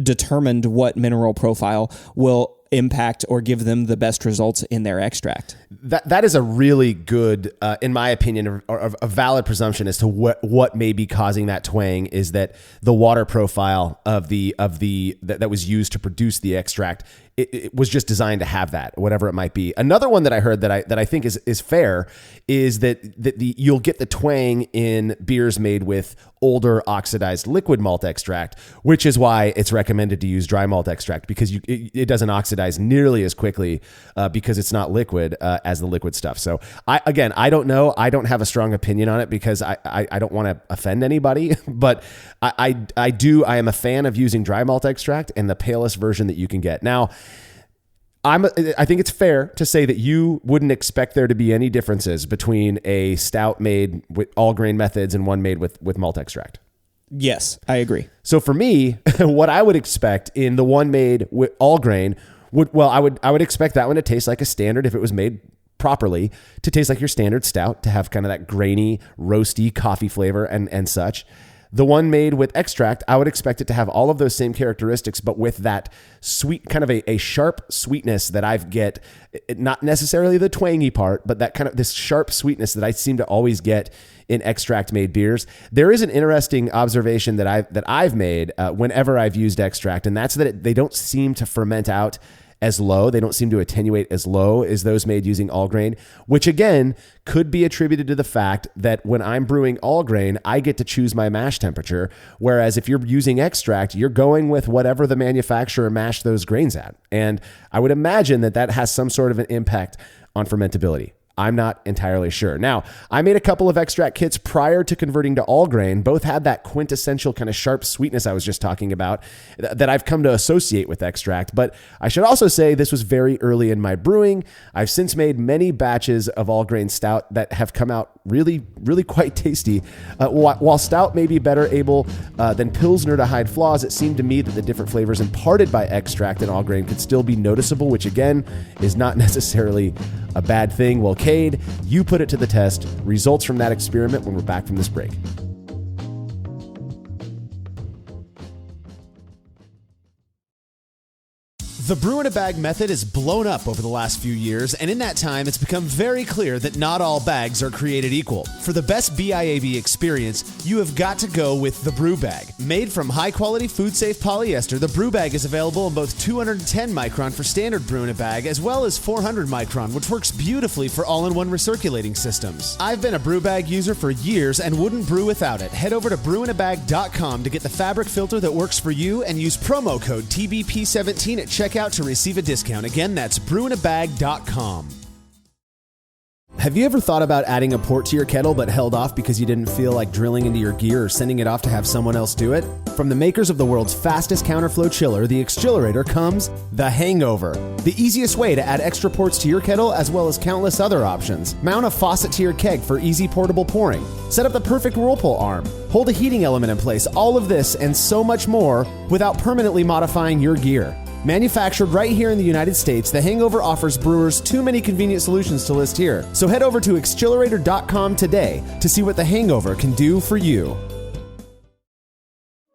determined what mineral profile will impact or give them the best results in their extract. That is a really good, in my opinion, or a valid presumption as to what may be causing that twang, is that the water profile of that was used to produce the extract, it was just designed to have that, whatever it might be. Another one that I heard that I think is fair is that you'll get the twang in beers made with older oxidized liquid malt extract, which is why it's recommended to use dry malt extract, because it doesn't oxidize nearly as quickly because it's not liquid as the liquid stuff. So I don't know. I don't have a strong opinion on it because I don't want to offend anybody, but I am a fan of using dry malt extract and the palest version that you can get. Now, I think it's fair to say that you wouldn't expect there to be any differences between a stout made with all grain methods and one made with malt extract. Yes, I agree. So for me, what I would expect in the one made with all grain I would expect that one to taste like a standard, if it was made properly, to taste like your standard stout, to have kind of that grainy, roasty coffee flavor and such. The one made with extract, I would expect it to have all of those same characteristics, but with that sweet, kind of a sharp sweetness that I get, not necessarily the twangy part, but that kind of this sharp sweetness that I seem to always get in extract made beers. There is an interesting observation that I've made whenever I've used extract, and that's that they don't seem to ferment out as low. They don't seem to attenuate as low as those made using all grain, which again could be attributed to the fact that when I'm brewing all grain, I get to choose my mash temperature. Whereas if you're using extract, you're going with whatever the manufacturer mashed those grains at. And I would imagine that has some sort of an impact on fermentability. I'm not entirely sure. Now, I made a couple of extract kits prior to converting to all grain. Both had that quintessential kind of sharp sweetness I was just talking about that I've come to associate with extract. But I should also say this was very early in my brewing. I've since made many batches of all grain stout that have come out really, really quite tasty. While stout may be better able than Pilsner to hide flaws, it seemed to me that the different flavors imparted by extract and all grain could still be noticeable, which again is not necessarily a bad thing. Well, Cade, you put it to the test. Results from that experiment when we're back from this break. The brew in a bag method has blown up over the last few years, and in that time, it's become very clear that not all bags are created equal. For the best BIAB experience, you have got to go with the Brew Bag. Made from high-quality, food-safe polyester, the Brew Bag is available in both 210 micron for standard brew in a bag, as well as 400 micron, which works beautifully for all-in-one recirculating systems. I've been a Brew Bag user for years and wouldn't brew without it. Head over to brewinabag.com to get the fabric filter that works for you and use promo code TBP17 at checkout to receive a discount. Again, that's brewinabag.com. Have you ever thought about adding a port to your kettle but held off because you didn't feel like drilling into your gear or sending it off to have someone else do it? From the makers of the world's fastest counterflow chiller, the Exchillerator, comes the Hangover, the easiest way to add extra ports to your kettle as well as countless other options. Mount a faucet to your keg for easy portable pouring. Set up the perfect whirlpool arm. Hold a heating element in place. All of this and so much more without permanently modifying your gear. Manufactured right here in the United States, the Hangover offers brewers too many convenient solutions to list here. So head over to Exchillerator.com today to see what the Hangover can do for you.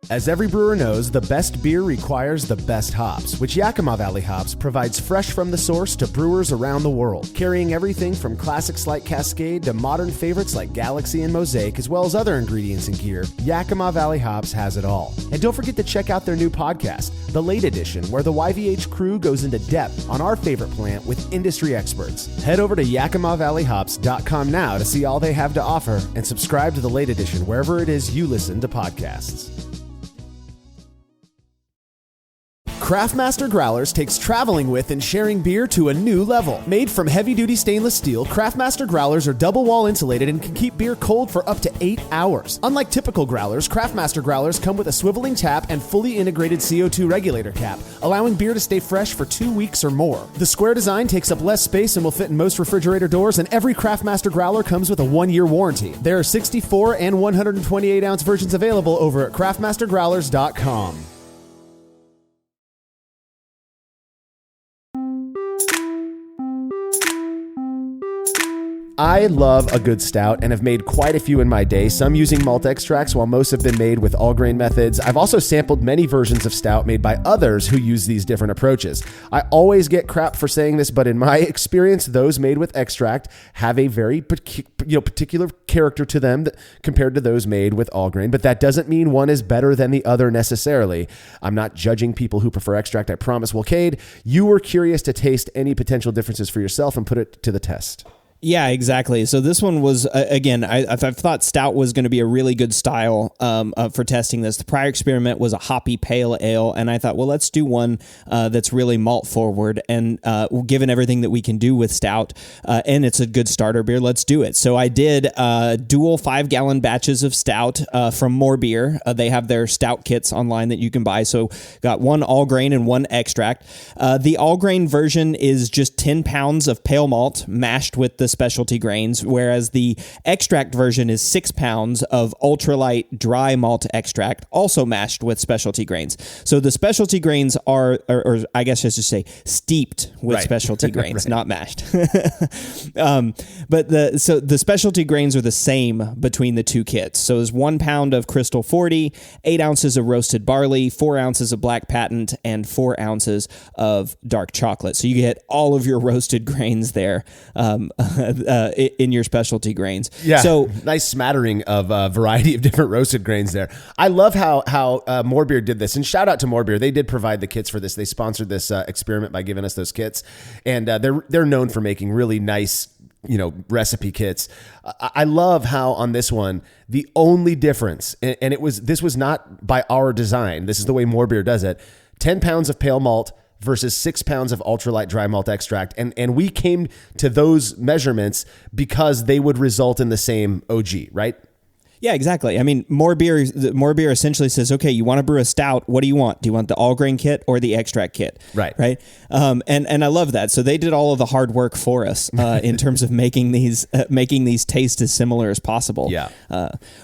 As every brewer knows, the best beer requires the best hops, which Yakima Valley Hops provides fresh from the source to brewers around the world, carrying everything from classics like Cascade to modern favorites like Galaxy and Mosaic, as well as other ingredients and gear. Yakima Valley Hops has it all. And don't forget to check out their new podcast, The Late Edition, where the YVH crew goes into depth on our favorite plant with industry experts. Head over to YakimaValleyHops.com now to see all they have to offer and subscribe to The Late Edition wherever it is you listen to podcasts. Craftmaster Growlers takes traveling with and sharing beer to a new level. Made from heavy-duty stainless steel, Craftmaster Growlers are double-wall insulated and can keep beer cold for up to 8 hours. Unlike typical growlers, Craftmaster Growlers come with a swiveling tap and fully integrated CO2 regulator cap, allowing beer to stay fresh for 2 weeks or more. The square design takes up less space and will fit in most refrigerator doors, and every Craftmaster Growler comes with a 1-year warranty. There are 64 and 128-ounce versions available over at craftmastergrowlers.com. I love a good stout and have made quite a few in my day, some using malt extracts while most have been made with all grain methods. I've also sampled many versions of stout made by others who use these different approaches. I always get crap for saying this, but in my experience, those made with extract have a very particular character to them compared to those made with all grain, but that doesn't mean one is better than the other necessarily. I'm not judging people who prefer extract, I promise. Well, Cade, you were curious to taste any potential differences for yourself and put it to the test. Yeah, exactly. So this one was, again, I thought stout was going to be a really good style for testing this. The prior experiment was a hoppy pale ale, and I thought, well, let's do one that's really malt forward. And given everything that we can do with stout, and it's a good starter beer, let's do it. So I did dual 5-gallon batches of stout from More Beer. They have their stout kits online that you can buy. So got one all grain and one extract. The all grain version is just 10 pounds of pale malt mashed with the specialty grains, whereas the extract version is 6 pounds of ultralight dry malt extract, also mashed with specialty grains. So the specialty grains are, or I guess I should say, steeped with specialty grains, not mashed. But the specialty grains are the same between the two kits. So there's 1 pound of Crystal 40, 8 ounces of roasted barley, 4 ounces of Black Patent, and 4 ounces of dark chocolate. So you get all of your roasted grains there. In your specialty grains. Yeah, so nice smattering of a variety of different roasted grains there. I love how More Beer did this, and shout out to More Beer. They did provide the kits for this. They sponsored this experiment by giving us those kits, and they're known for making really nice, recipe kits. I love how on this one, the only difference, and this was not by our design. This is the way More Beer does it. 10 pounds of pale malt, versus 6 pounds of ultralight dry malt extract. And we came to those measurements because they would result in the same OG, right? Yeah, exactly. I mean, more beer essentially says, okay, you want to brew a stout. What do you want? Do you want the all grain kit or the extract kit? Right. Right. And I love that. So they did all of the hard work for us in terms of making these taste as similar as possible. Yeah.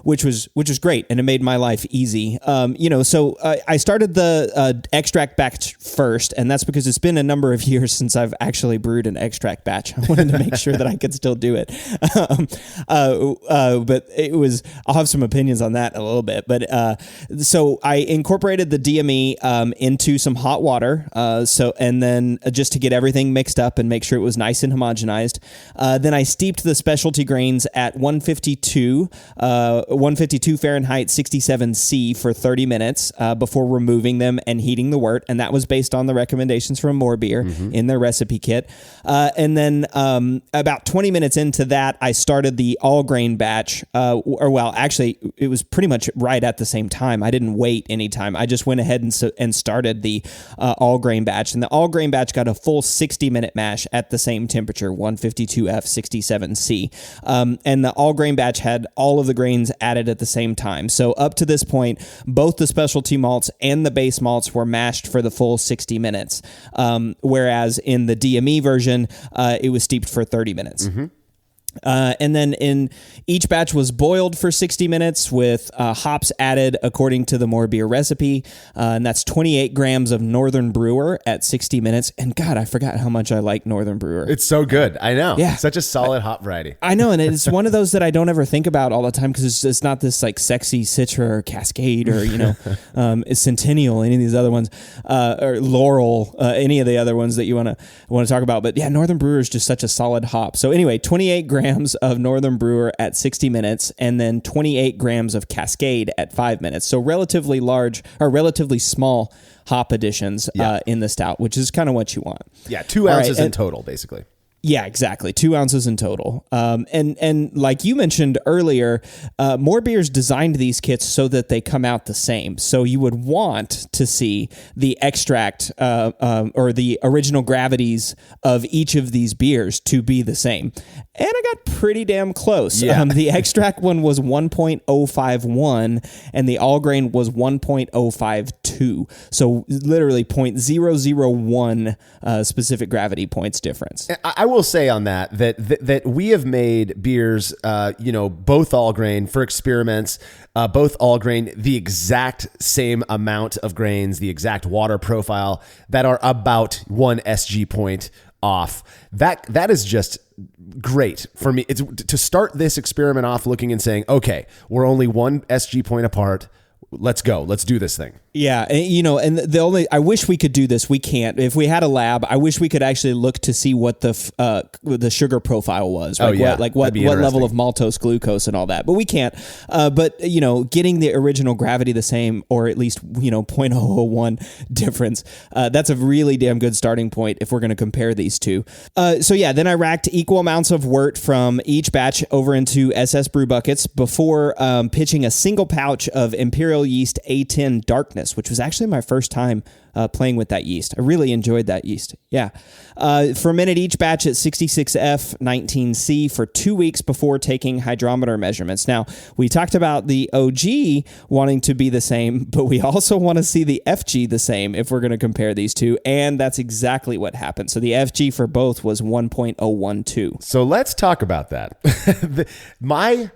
Which was great, and it made my life easy. So I started the extract batch first, and that's because it's been a number of years since I've actually brewed an extract batch. I wanted to make sure that I could still do it. But it was. I'll have some opinions on that in a little bit, but so I incorporated the DME into some hot water, and then just to get everything mixed up and make sure it was nice and homogenized. Then I steeped the specialty grains at 152 Fahrenheit 67 C for 30 minutes before removing them and heating the wort, and that was based on the recommendations from More Beer in their recipe kit. And then about 20 minutes into that, I started the all grain batch, actually, it was pretty much right at the same time. I didn't wait any time. I just went ahead and started the all grain batch. And the all grain batch got a full 60-minute mash at the same temperature, 152F 67C. And the all grain batch had all of the grains added at the same time. So up to this point, both the specialty malts and the base malts were mashed for the full 60 minutes. Whereas in the DME version, it was steeped for 30 minutes. Mm-hmm. And then each batch was boiled for 60 minutes with hops added according to the More Beer recipe. And that's 28 grams of Northern Brewer at 60 minutes. And God, I forgot how much I like Northern Brewer. It's so good. I know. Yeah. Such a solid hop variety. I know. And it's one of those that I don't ever think about all the time because it's not this like sexy Citra or Cascade or, Centennial, any of these other ones, or Laurel, any of the other ones that you want to talk about. But yeah, Northern Brewer is just such a solid hop. So anyway, 28 grams of Northern Brewer at 60 minutes, and then 28 grams of Cascade at 5 minutes. So relatively large or relatively small hop additions in the stout, which is kind of what you want. Yeah, 2 ounces in total, basically. Yeah, exactly. 2 ounces in total. And like you mentioned earlier, More Beer's designed these kits so that they come out the same. So you would want to see the extract or the original gravities of each of these beers to be the same. And I got pretty damn close. Yeah. The extract one was 1.051 and the all grain was 1.052. So literally 0.001 specific gravity points difference. I will say on that we have made beers, both all grain for experiments, both all grain, the exact same amount of grains, the exact water profile that are about 1 SG point off. That is just great for me. It's to start this experiment off looking and saying, okay, we're only 1 SG point apart. Let's go. Let's do this thing. Yeah, and I wish we could do this. We can't. If we had a lab, I wish we could actually look to see what the sugar profile was. Right? What level of maltose, glucose, and all that. But we can't. But getting the original gravity the same, or at least 0.001 difference. That's a really damn good starting point if we're going to compare these two. Then I racked equal amounts of wort from each batch over into SS brew buckets before pitching a single pouch of Imperial Yeast A10 Darkness, which was actually my first time playing with that yeast. I really enjoyed that yeast. Yeah. Fermented each batch at 66F 19C for 2 weeks before taking hydrometer measurements. Now, we talked about the OG wanting to be the same, but we also want to see the FG the same if we're going to compare these two, and that's exactly what happened. So the FG for both was 1.012. So let's talk about that. My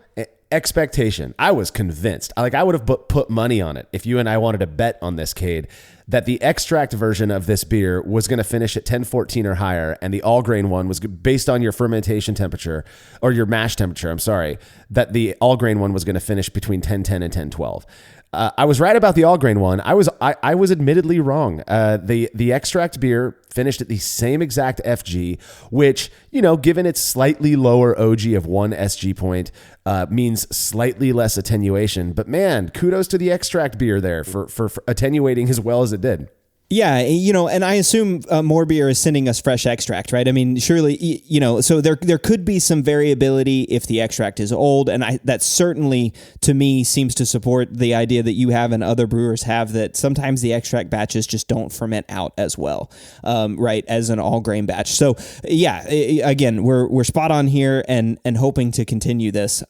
expectation, I was convinced, I would have put money on it if you and I wanted to bet on this, Cade, that the extract version of this beer was going to finish at 1014 or higher, and the all grain one was based on your fermentation temperature or your mash temperature. I'm sorry, that the all grain one was going to finish between 1010 and 1012. I was right about the all grain one. I was admittedly wrong. The extract beer finished at the same exact FG, which, given its slightly lower OG of 1 SG point, means slightly less attenuation. But man, kudos to the extract beer there for attenuating as well as it did. Yeah, and I assume More Beer is sending us fresh extract, right? I mean, surely, so there could be some variability if the extract is old, and that certainly, to me, seems to support the idea that you have and other brewers have, that sometimes the extract batches just don't ferment out as well, right, as an all-grain batch. So, yeah, again, we're spot on here and hoping to continue this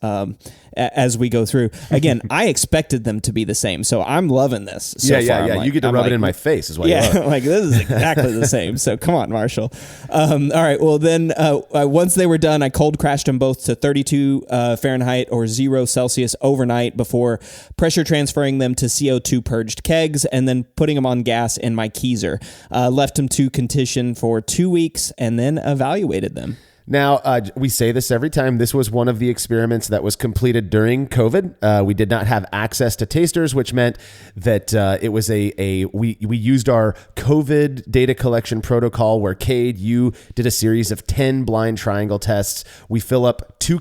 as we go through. Again, I expected them to be the same, so I'm loving this so far. Yeah. You get to rub it in my face is what you love. Like this is exactly the same. So come on, Marshall. All right. Well, then once they were done, I cold crashed them both to 32 Fahrenheit or 0 Celsius overnight before pressure transferring them to CO2 purged kegs and then putting them on gas in my keezer. Left them to condition for 2 weeks and then evaluated them. Now, we say this every time. This was one of the experiments that was completed during COVID. We did not have access to tasters, which meant that it was we used our COVID data collection protocol where, Cade, you did a series of 10 blind triangle tests. We fill up 2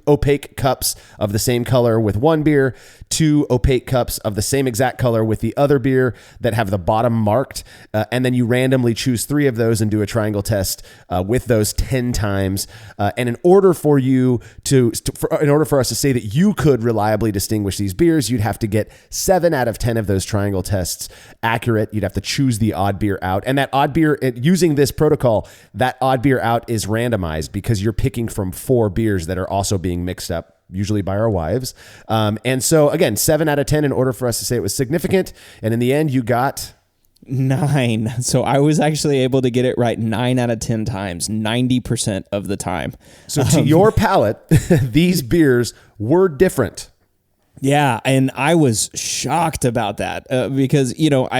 opaque cups of the same color with one beer, 2 opaque cups of the same exact color with the other beer that have the bottom marked, and then you randomly choose 3 of those and do a triangle test with those 10 times. And in order for you in order for us to say that you could reliably distinguish these beers, you'd have to get 7 out of 10 of those triangle tests accurate. You'd have to choose the odd beer out. And that odd beer, using this protocol, that odd beer out is randomized because you're picking from 4 beers that are also being mixed up, usually by our wives. And so again, 7 out of 10 in order for us to say it was significant. And in the end, you got 9. So I was actually able to get it right 9 out of 10 times, 90% of the time. So to your palate, these beers were different. Yeah, and I was shocked about that because,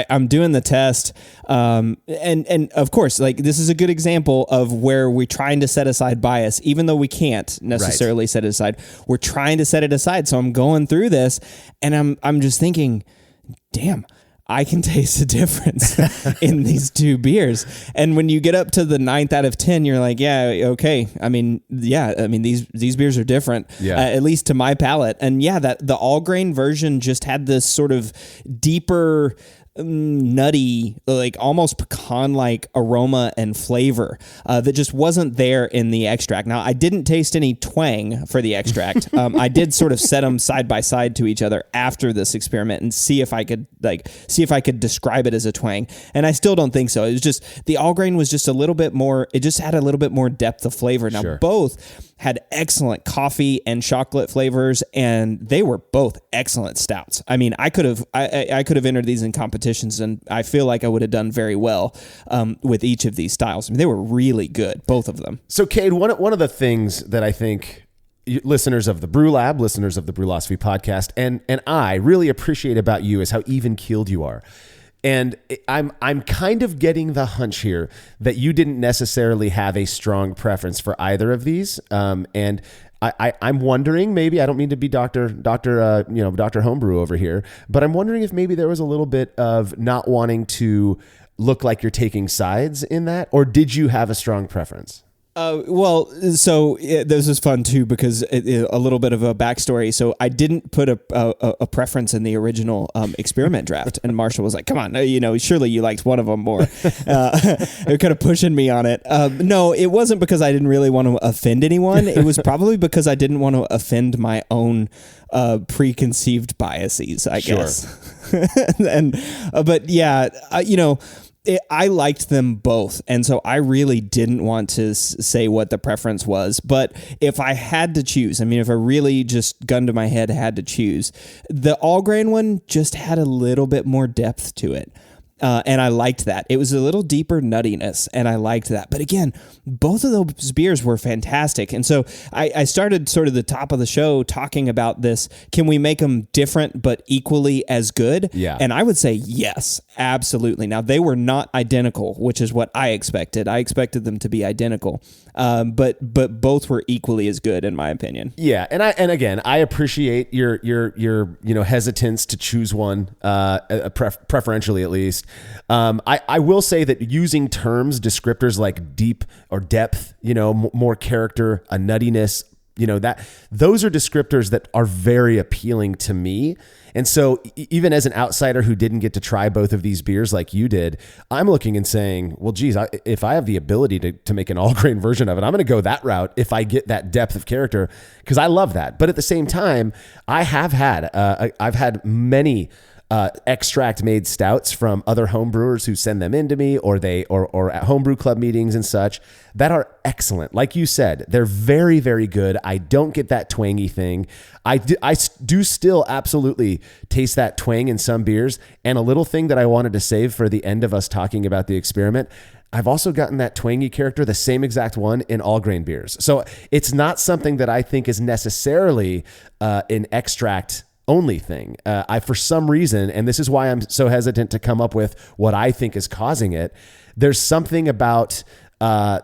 I'm doing the test and of course, like, this is a good example of where we're trying to set aside bias, even though we can't necessarily set it aside. We're trying to set it aside. So I'm going through this and I'm just thinking, damn, I can taste the difference in these 2 beers. And when you get up to the 9th out of 10, you're like, yeah, okay. These beers are different, at least to my palate. And yeah, that the all grain version just had this sort of deeper, nutty, like almost pecan-like aroma and flavor that just wasn't there in the extract. Now, I didn't taste any twang for the extract. I did sort of set them side by side to each other after this experiment and see if I could describe it as a twang. And I still don't think so. It was just the all grain was just a little bit more. It just had a little bit more depth of flavor. Now, both had excellent coffee and chocolate flavors, and they were both excellent stouts. I mean, I could have entered these in competitions, and I feel like I would have done very well with each of these styles. I mean, they were really good, both of them. So, Cade, one of the things that I think listeners of the Brew Lab, listeners of the Brewlosophy podcast, and I really appreciate about you is how even-keeled you are. And I'm kind of getting the hunch here that you didn't necessarily have a strong preference for either of these. And I'm wondering, maybe, I don't mean to be Dr. Homebrew over here, but I'm wondering if maybe there was a little bit of not wanting to look like you're taking sides in that, or did you have a strong preference? This is fun too because a little bit of a backstory. So I didn't put a preference in the original experiment draft, and Marshall was like, "Come on, surely you liked one of them more." They're kind of pushing me on it. No, it wasn't because I didn't really want to offend anyone. It was probably because I didn't want to offend my own preconceived biases, I guess. But yeah, I liked them both, and so I really didn't want to say what the preference was. But if I had to choose, if I really just gun to my head had to choose, the all grain one just had a little bit more depth to it. And I liked that. It was a little deeper nuttiness, and I liked that. But again, both of those beers were fantastic. And so I started sort of the top of the show talking about this. Can we make them different but equally as good? Yeah. And I would say yes, absolutely. Now, they were not identical, which is what I expected. I expected them to be identical. But both were equally as good, in my opinion. Yeah, and again, I appreciate your hesitance to choose one, preferentially at least. I will say that using terms, descriptors like deep or depth, more character, a nuttiness, that those are descriptors that are very appealing to me. And so even as an outsider who didn't get to try both of these beers like you did, I'm looking and saying, well, geez, if I have the ability to make an all grain version of it, I'm going to go that route if I get that depth of character, because I love that. But at the same time, I've had many extract made stouts from other home brewers who send them in to me, or at homebrew club meetings and such, that are excellent. Like you said, they're very, very good. I don't get that twangy thing. I do still absolutely taste that twang in some beers. And a little thing that I wanted to save for the end of us talking about the experiment, I've also gotten that twangy character, the same exact one, in all grain beers. So it's not something that I think is necessarily an extract only thing. For some reason, and this is why I'm so hesitant to come up with what I think is causing it, there's something about I'm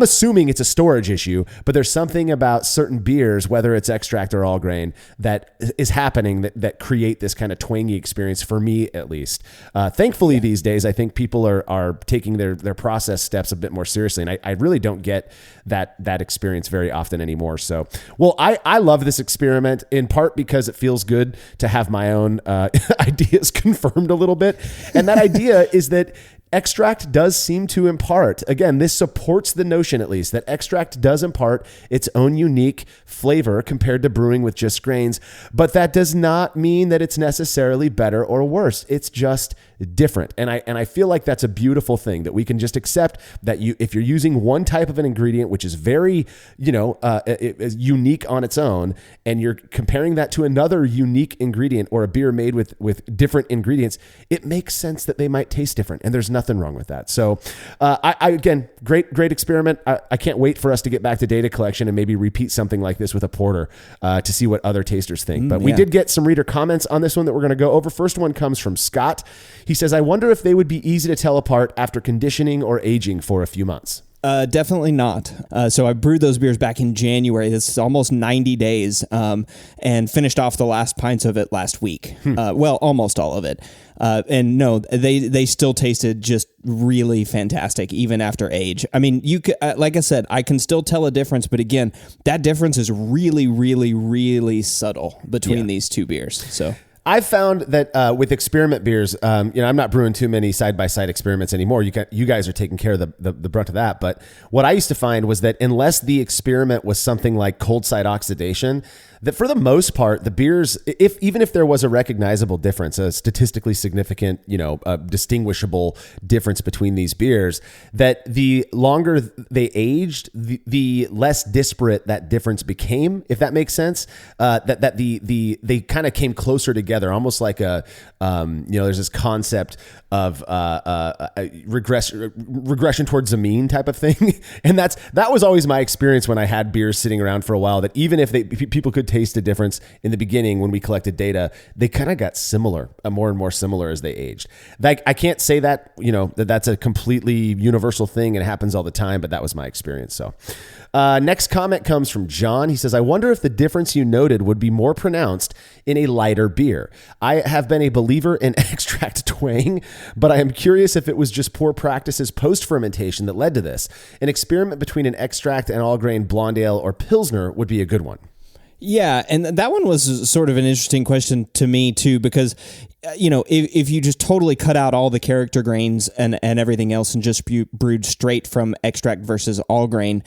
assuming it's a storage issue, but there's something about certain beers, whether it's extract or all grain, that is happening that create this kind of twangy experience for me, at least. Thankfully, these days, I think people are taking their process steps a bit more seriously, and I really don't get that experience very often anymore. So, well, I love this experiment in part because it feels good to have my own ideas confirmed a little bit, and that idea is that extract does seem to impart, again, this supports the notion at least, that extract does impart its own unique flavor compared to brewing with just grains, but that does not mean that it's necessarily better or worse. It's just different. And I feel like that's a beautiful thing, that we can just accept that if you're using one type of an ingredient, which is very, unique on its own, and you're comparing that to another unique ingredient or a beer made with different ingredients, it makes sense that they might taste different. And there's nothing wrong with that. So again, great experiment. I can't wait for us to get back to data collection and maybe repeat something like this with a porter to see what other tasters think. But we did get some reader comments on this one that we're going to go over. First one comes from Scott. He says, I wonder if they would be easy to tell apart after conditioning or aging for a few months. Definitely not. So I brewed those beers back in January. This is almost 90 days, and finished off the last pints of it last week. Well, almost all of it. And no, they still tasted just really fantastic, even after age. I mean, you could, like I said, I can still tell a difference, but again, that difference is really, really, really subtle between these two beers. So I've found that with experiment beers, I'm not brewing too many side-by-side experiments anymore. You guys are taking care of the brunt of that. But what I used to find was that unless the experiment was something like cold side oxidation, that for the most part, the beers, even if there was a recognizable difference, a statistically significant, a distinguishable difference between these beers, that the longer they aged, the less disparate that difference became, if that makes sense. They kind of came closer together, almost like there's this concept of regression towards the mean type of thing, and that was always my experience when I had beers sitting around for a while. That even if people could taste a difference in the beginning when we collected data, they kind of got similar, more and more similar as they aged. Like, I can't say that that's a completely universal thing and it happens all the time, but that was my experience. So next comment comes from John. He says, I wonder if the difference you noted would be more pronounced in a lighter beer. I have been a believer in extract twang, but I am curious if it was just poor practices post-fermentation that led to this. An experiment between an extract and all-grain blonde ale or pilsner would be a good one. Yeah, and that one was sort of an interesting question to me too, because if you just totally cut out all the character grains and everything else and just brewed straight from extract versus all grain,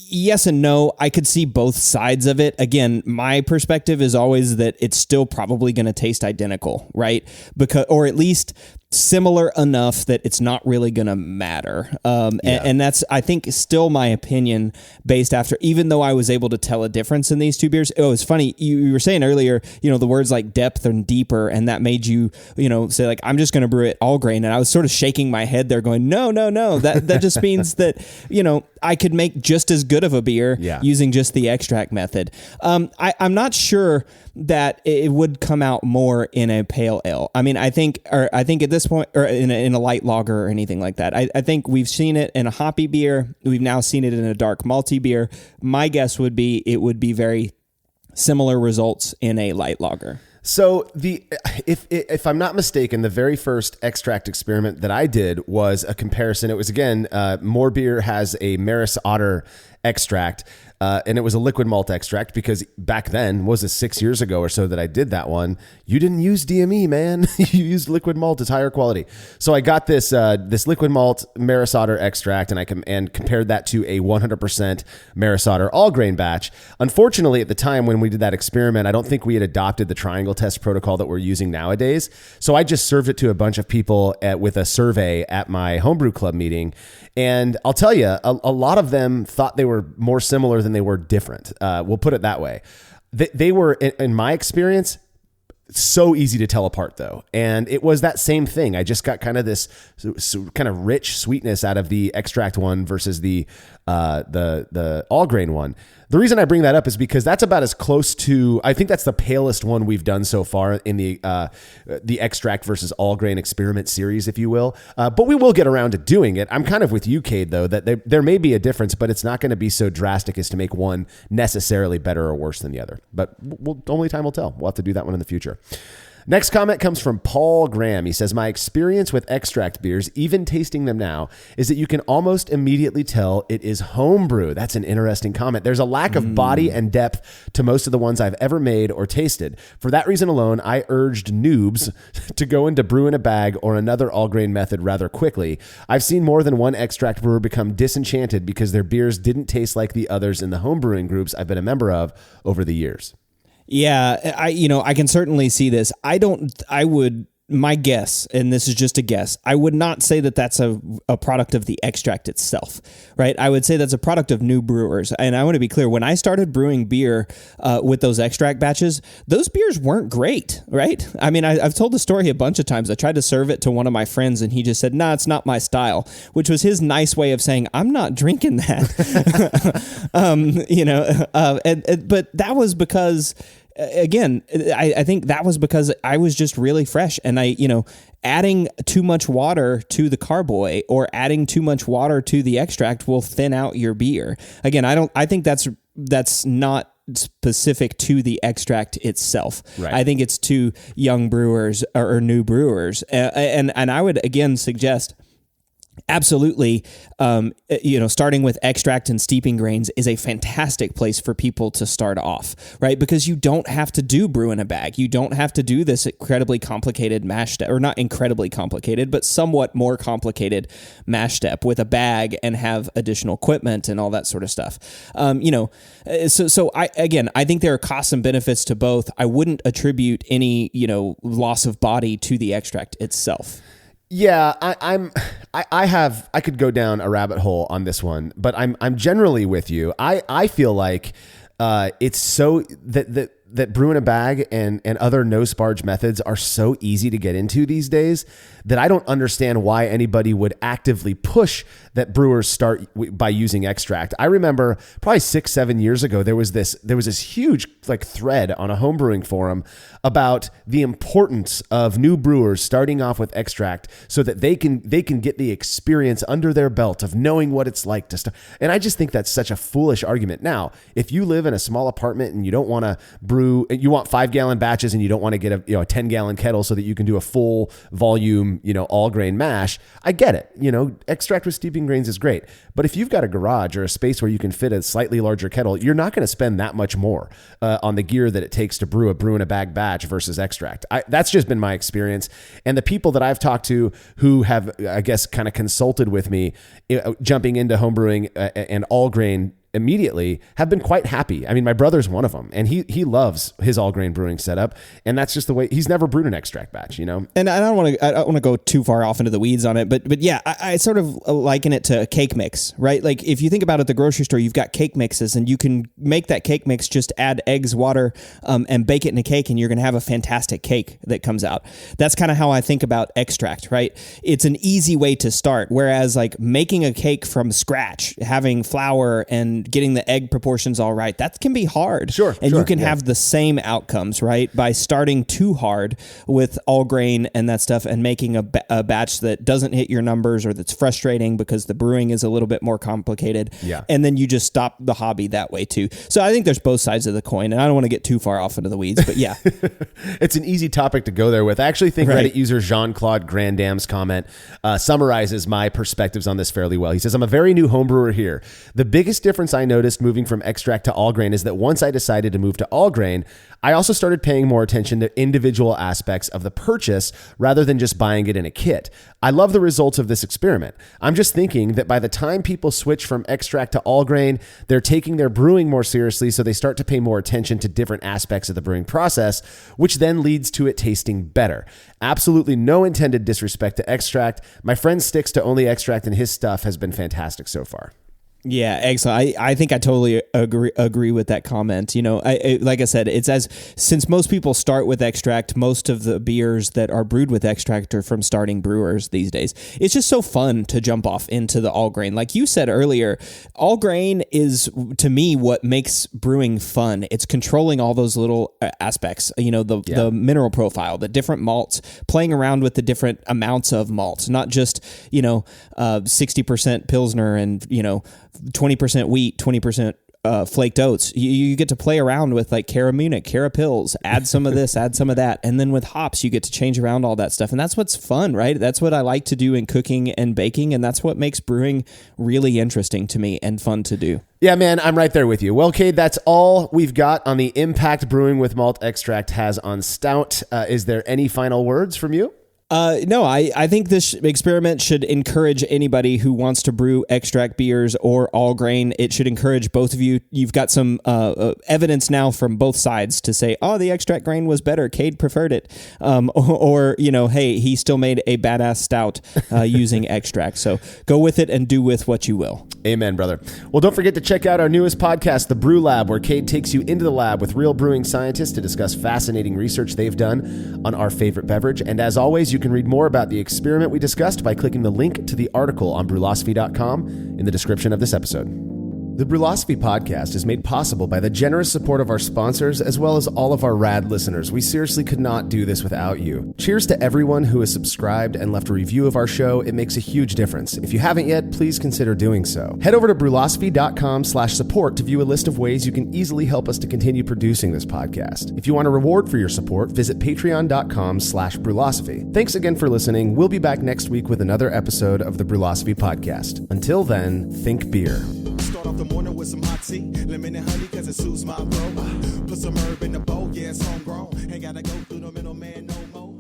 yes and no. I could see both sides of it. Again, my perspective is always that it's still probably going to taste identical, right? Or at least similar enough that it's not really going to matter. And that's, I think, still my opinion based after, even though I was able to tell a difference in these two beers. Oh, it's funny. You were saying earlier, the words like depth and deeper, and that made you, say like, I'm just going to brew it all grain. And I was sort of shaking my head there going, no. That just means that, I could make just as good of a beer using just the extract method. I'm not sure that it would come out more in a pale ale. I mean, I think at this point, or in a light lager or anything like that. I think we've seen it in a hoppy beer. We've now seen it in a dark malty beer. My guess would be it would be very similar results in a light lager. So if I'm not mistaken, the very first extract experiment that I did was a comparison. It was again, More Beer has a Maris Otter extract, and it was a liquid malt extract because back then, was it 6 years ago or so that I did that one? You didn't use DME, man. You used liquid malt. It's higher quality. So I got this liquid malt Maris Otter extract, and I compared that to a 100% Maris Otter all grain batch. Unfortunately, at the time when we did that experiment, I don't think we had adopted the triangle test protocol that we're using nowadays. So I just served it to a bunch of people with a survey at my homebrew club meeting. And I'll tell you, a lot of them thought they were more similar than they were different. We'll put it that way. They were, in my experience, so easy to tell apart though. And it was that same thing. I just got kind of this kind of rich sweetness out of the extract one versus the all grain one. The reason I bring that up is because that's about as close to, I think that's the palest one we've done so far in the extract versus all grain experiment series, if you will. But we will get around to doing it. I'm kind of with you, Cade, though, that there may be a difference, but it's not going to be so drastic as to make one necessarily better or worse than the other. But only time will tell. We'll have to do that one in the future. Next comment comes from Paul Graham. He says, my experience with extract beers, even tasting them now, is that you can almost immediately tell it is homebrew. That's an interesting comment. There's a lack of body and depth to most of the ones I've ever made or tasted. For that reason alone, I urged noobs to go into brew in a bag or another all grain method rather quickly. I've seen more than one extract brewer become disenchanted because their beers didn't taste like the others in the homebrewing groups I've been a member of over the years. Yeah, I can certainly see this. My guess, and this is just a guess, I would not say that that's a product of the extract itself, right? I would say that's a product of new brewers. And I want to be clear, when I started brewing beer with those extract batches, those beers weren't great, right? I mean, I've told the story a bunch of times. I tried to serve it to one of my friends and he just said, nah, it's not my style, which was his nice way of saying, I'm not drinking that. But that was because... Again, I think that was because I was just really fresh, and adding too much water to the carboy or adding too much water to the extract will thin out your beer. Again, I think that's not specific to the extract itself. Right. I think it's to young brewers or new brewers, and I would again suggest. Absolutely. Starting with extract and steeping grains is a fantastic place for people to start off, right? Because you don't have to do brew in a bag. You don't have to do this incredibly complicated mash step, or not incredibly complicated, but somewhat more complicated mash step with a bag and have additional equipment and all that sort of stuff. So I think there are costs and benefits to both. I wouldn't attribute any, loss of body to the extract itself. Yeah, I could go down a rabbit hole on this one, but I'm generally with you. I feel like it's so that brew in a bag and other no sparge methods are so easy to get into these days that I don't understand why anybody would actively push that brewers start by using extract. I remember probably 6-7 years ago, there was this huge thread on a homebrewing forum about the importance of new brewers starting off with extract so that they can get the experience under their belt of knowing what it's like to start. And I just think that's such a foolish argument. Now, if you live in a small apartment and you don't want to brew, you want 5-gallon batches and you don't want to get a 10-gallon kettle so that you can do a full volume, all grain mash, I get it. Extract with steeping grains is great. But if you've got a garage or a space where you can fit a slightly larger kettle, you're not going to spend that much more on the gear that it takes to brew in a bag batch versus extract. That's just been my experience. And the people that I've talked to who have, I guess, kind of consulted with me jumping into homebrewing and all grain immediately have been quite happy. I mean, my brother's one of them, and he loves his all grain brewing setup, and that's just the way he's never brewed an extract batch, And I don't want to go too far off into the weeds on it, but yeah, I sort of liken it to a cake mix, right? Like if you think about it at the grocery store, you've got cake mixes, and you can make that cake mix, just add eggs, water, and bake it in a cake, and you're going to have a fantastic cake that comes out. That's kind of how I think about extract, right? It's an easy way to start, whereas like making a cake from scratch, having flour and and getting the egg proportions all right, that can be hard. Sure. And you can have the same outcomes, right? By starting too hard with all grain and that stuff and making a batch that doesn't hit your numbers or that's frustrating because the brewing is a little bit more complicated. Yeah. And then you just stop the hobby that way too. So I think there's both sides of the coin, and I don't want to get too far off into the weeds, but yeah. It's an easy topic to go there with. I actually think Right. Reddit user Jean-Claude Grandam's comment summarizes my perspectives on this fairly well. He says, I'm a very new homebrewer here. The biggest difference I noticed moving from extract to all grain is that once I decided to move to all grain, I also started paying more attention to individual aspects of the purchase rather than just buying it in a kit. I love the results of this experiment. I'm just thinking that by the time people switch from extract to all grain, they're taking their brewing more seriously, so they start to pay more attention to different aspects of the brewing process, which then leads to it tasting better. Absolutely no intended disrespect to extract. My friend sticks to only extract, and his stuff has been fantastic so far. Yeah, excellent. I think I totally agree with that comment. You know, like I said, it's since most people start with extract, most of the beers that are brewed with extract are from starting brewers these days. It's just so fun to jump off into the all grain. Like you said earlier, all grain is, to me, what makes brewing fun. It's controlling all those little aspects, you know, the mineral profile, the different malts, playing around with the different amounts of malts, not just, 60% Pilsner and, 20% wheat, 20% flaked oats. You get to play around with like Cara Munich, Cara Pils, add some of this, add some of that. And then with hops, you get to change around all that stuff. And that's what's fun, right? That's what I like to do in cooking and baking. And that's what makes brewing really interesting to me and fun to do. Yeah, man, I'm right there with you. Well, Cade, that's all we've got on the impact Brewing with Malt Extract has on Stout. Is there any final words from you? No, I think this experiment should encourage anybody who wants to brew extract beers or all grain. It should encourage both of you. You've got some evidence now from both sides to say, oh, the extract grain was better. Cade preferred it. Or, hey, he still made a badass stout using extract. So go with it and do with what you will. Amen, brother. Well, don't forget to check out our newest podcast, The Brew Lab, where Cade takes you into the lab with real brewing scientists to discuss fascinating research they've done on our favorite beverage. And as always, you can read more about the experiment we discussed by clicking the link to the article on brewlosophy.com in the description of this episode. The Brewlosophy podcast is made possible by the generous support of our sponsors as well as all of our rad listeners. We seriously could not do this without you. Cheers to everyone who has subscribed and left a review of our show. It makes a huge difference. If you haven't yet, please consider doing so. Head over to brewlosophy.com/support to view a list of ways you can easily help us to continue producing this podcast. If you want a reward for your support, visit patreon.com/brewlosophy. Thanks again for listening. We'll be back next week with another episode of the Brewlosophy podcast. Until then, think beer. Start off the morning with some hot tea, lemon and honey cause it soothes my throat. Put some herb in the bowl, yeah, it's homegrown. Ain't gotta go through the middleman no more.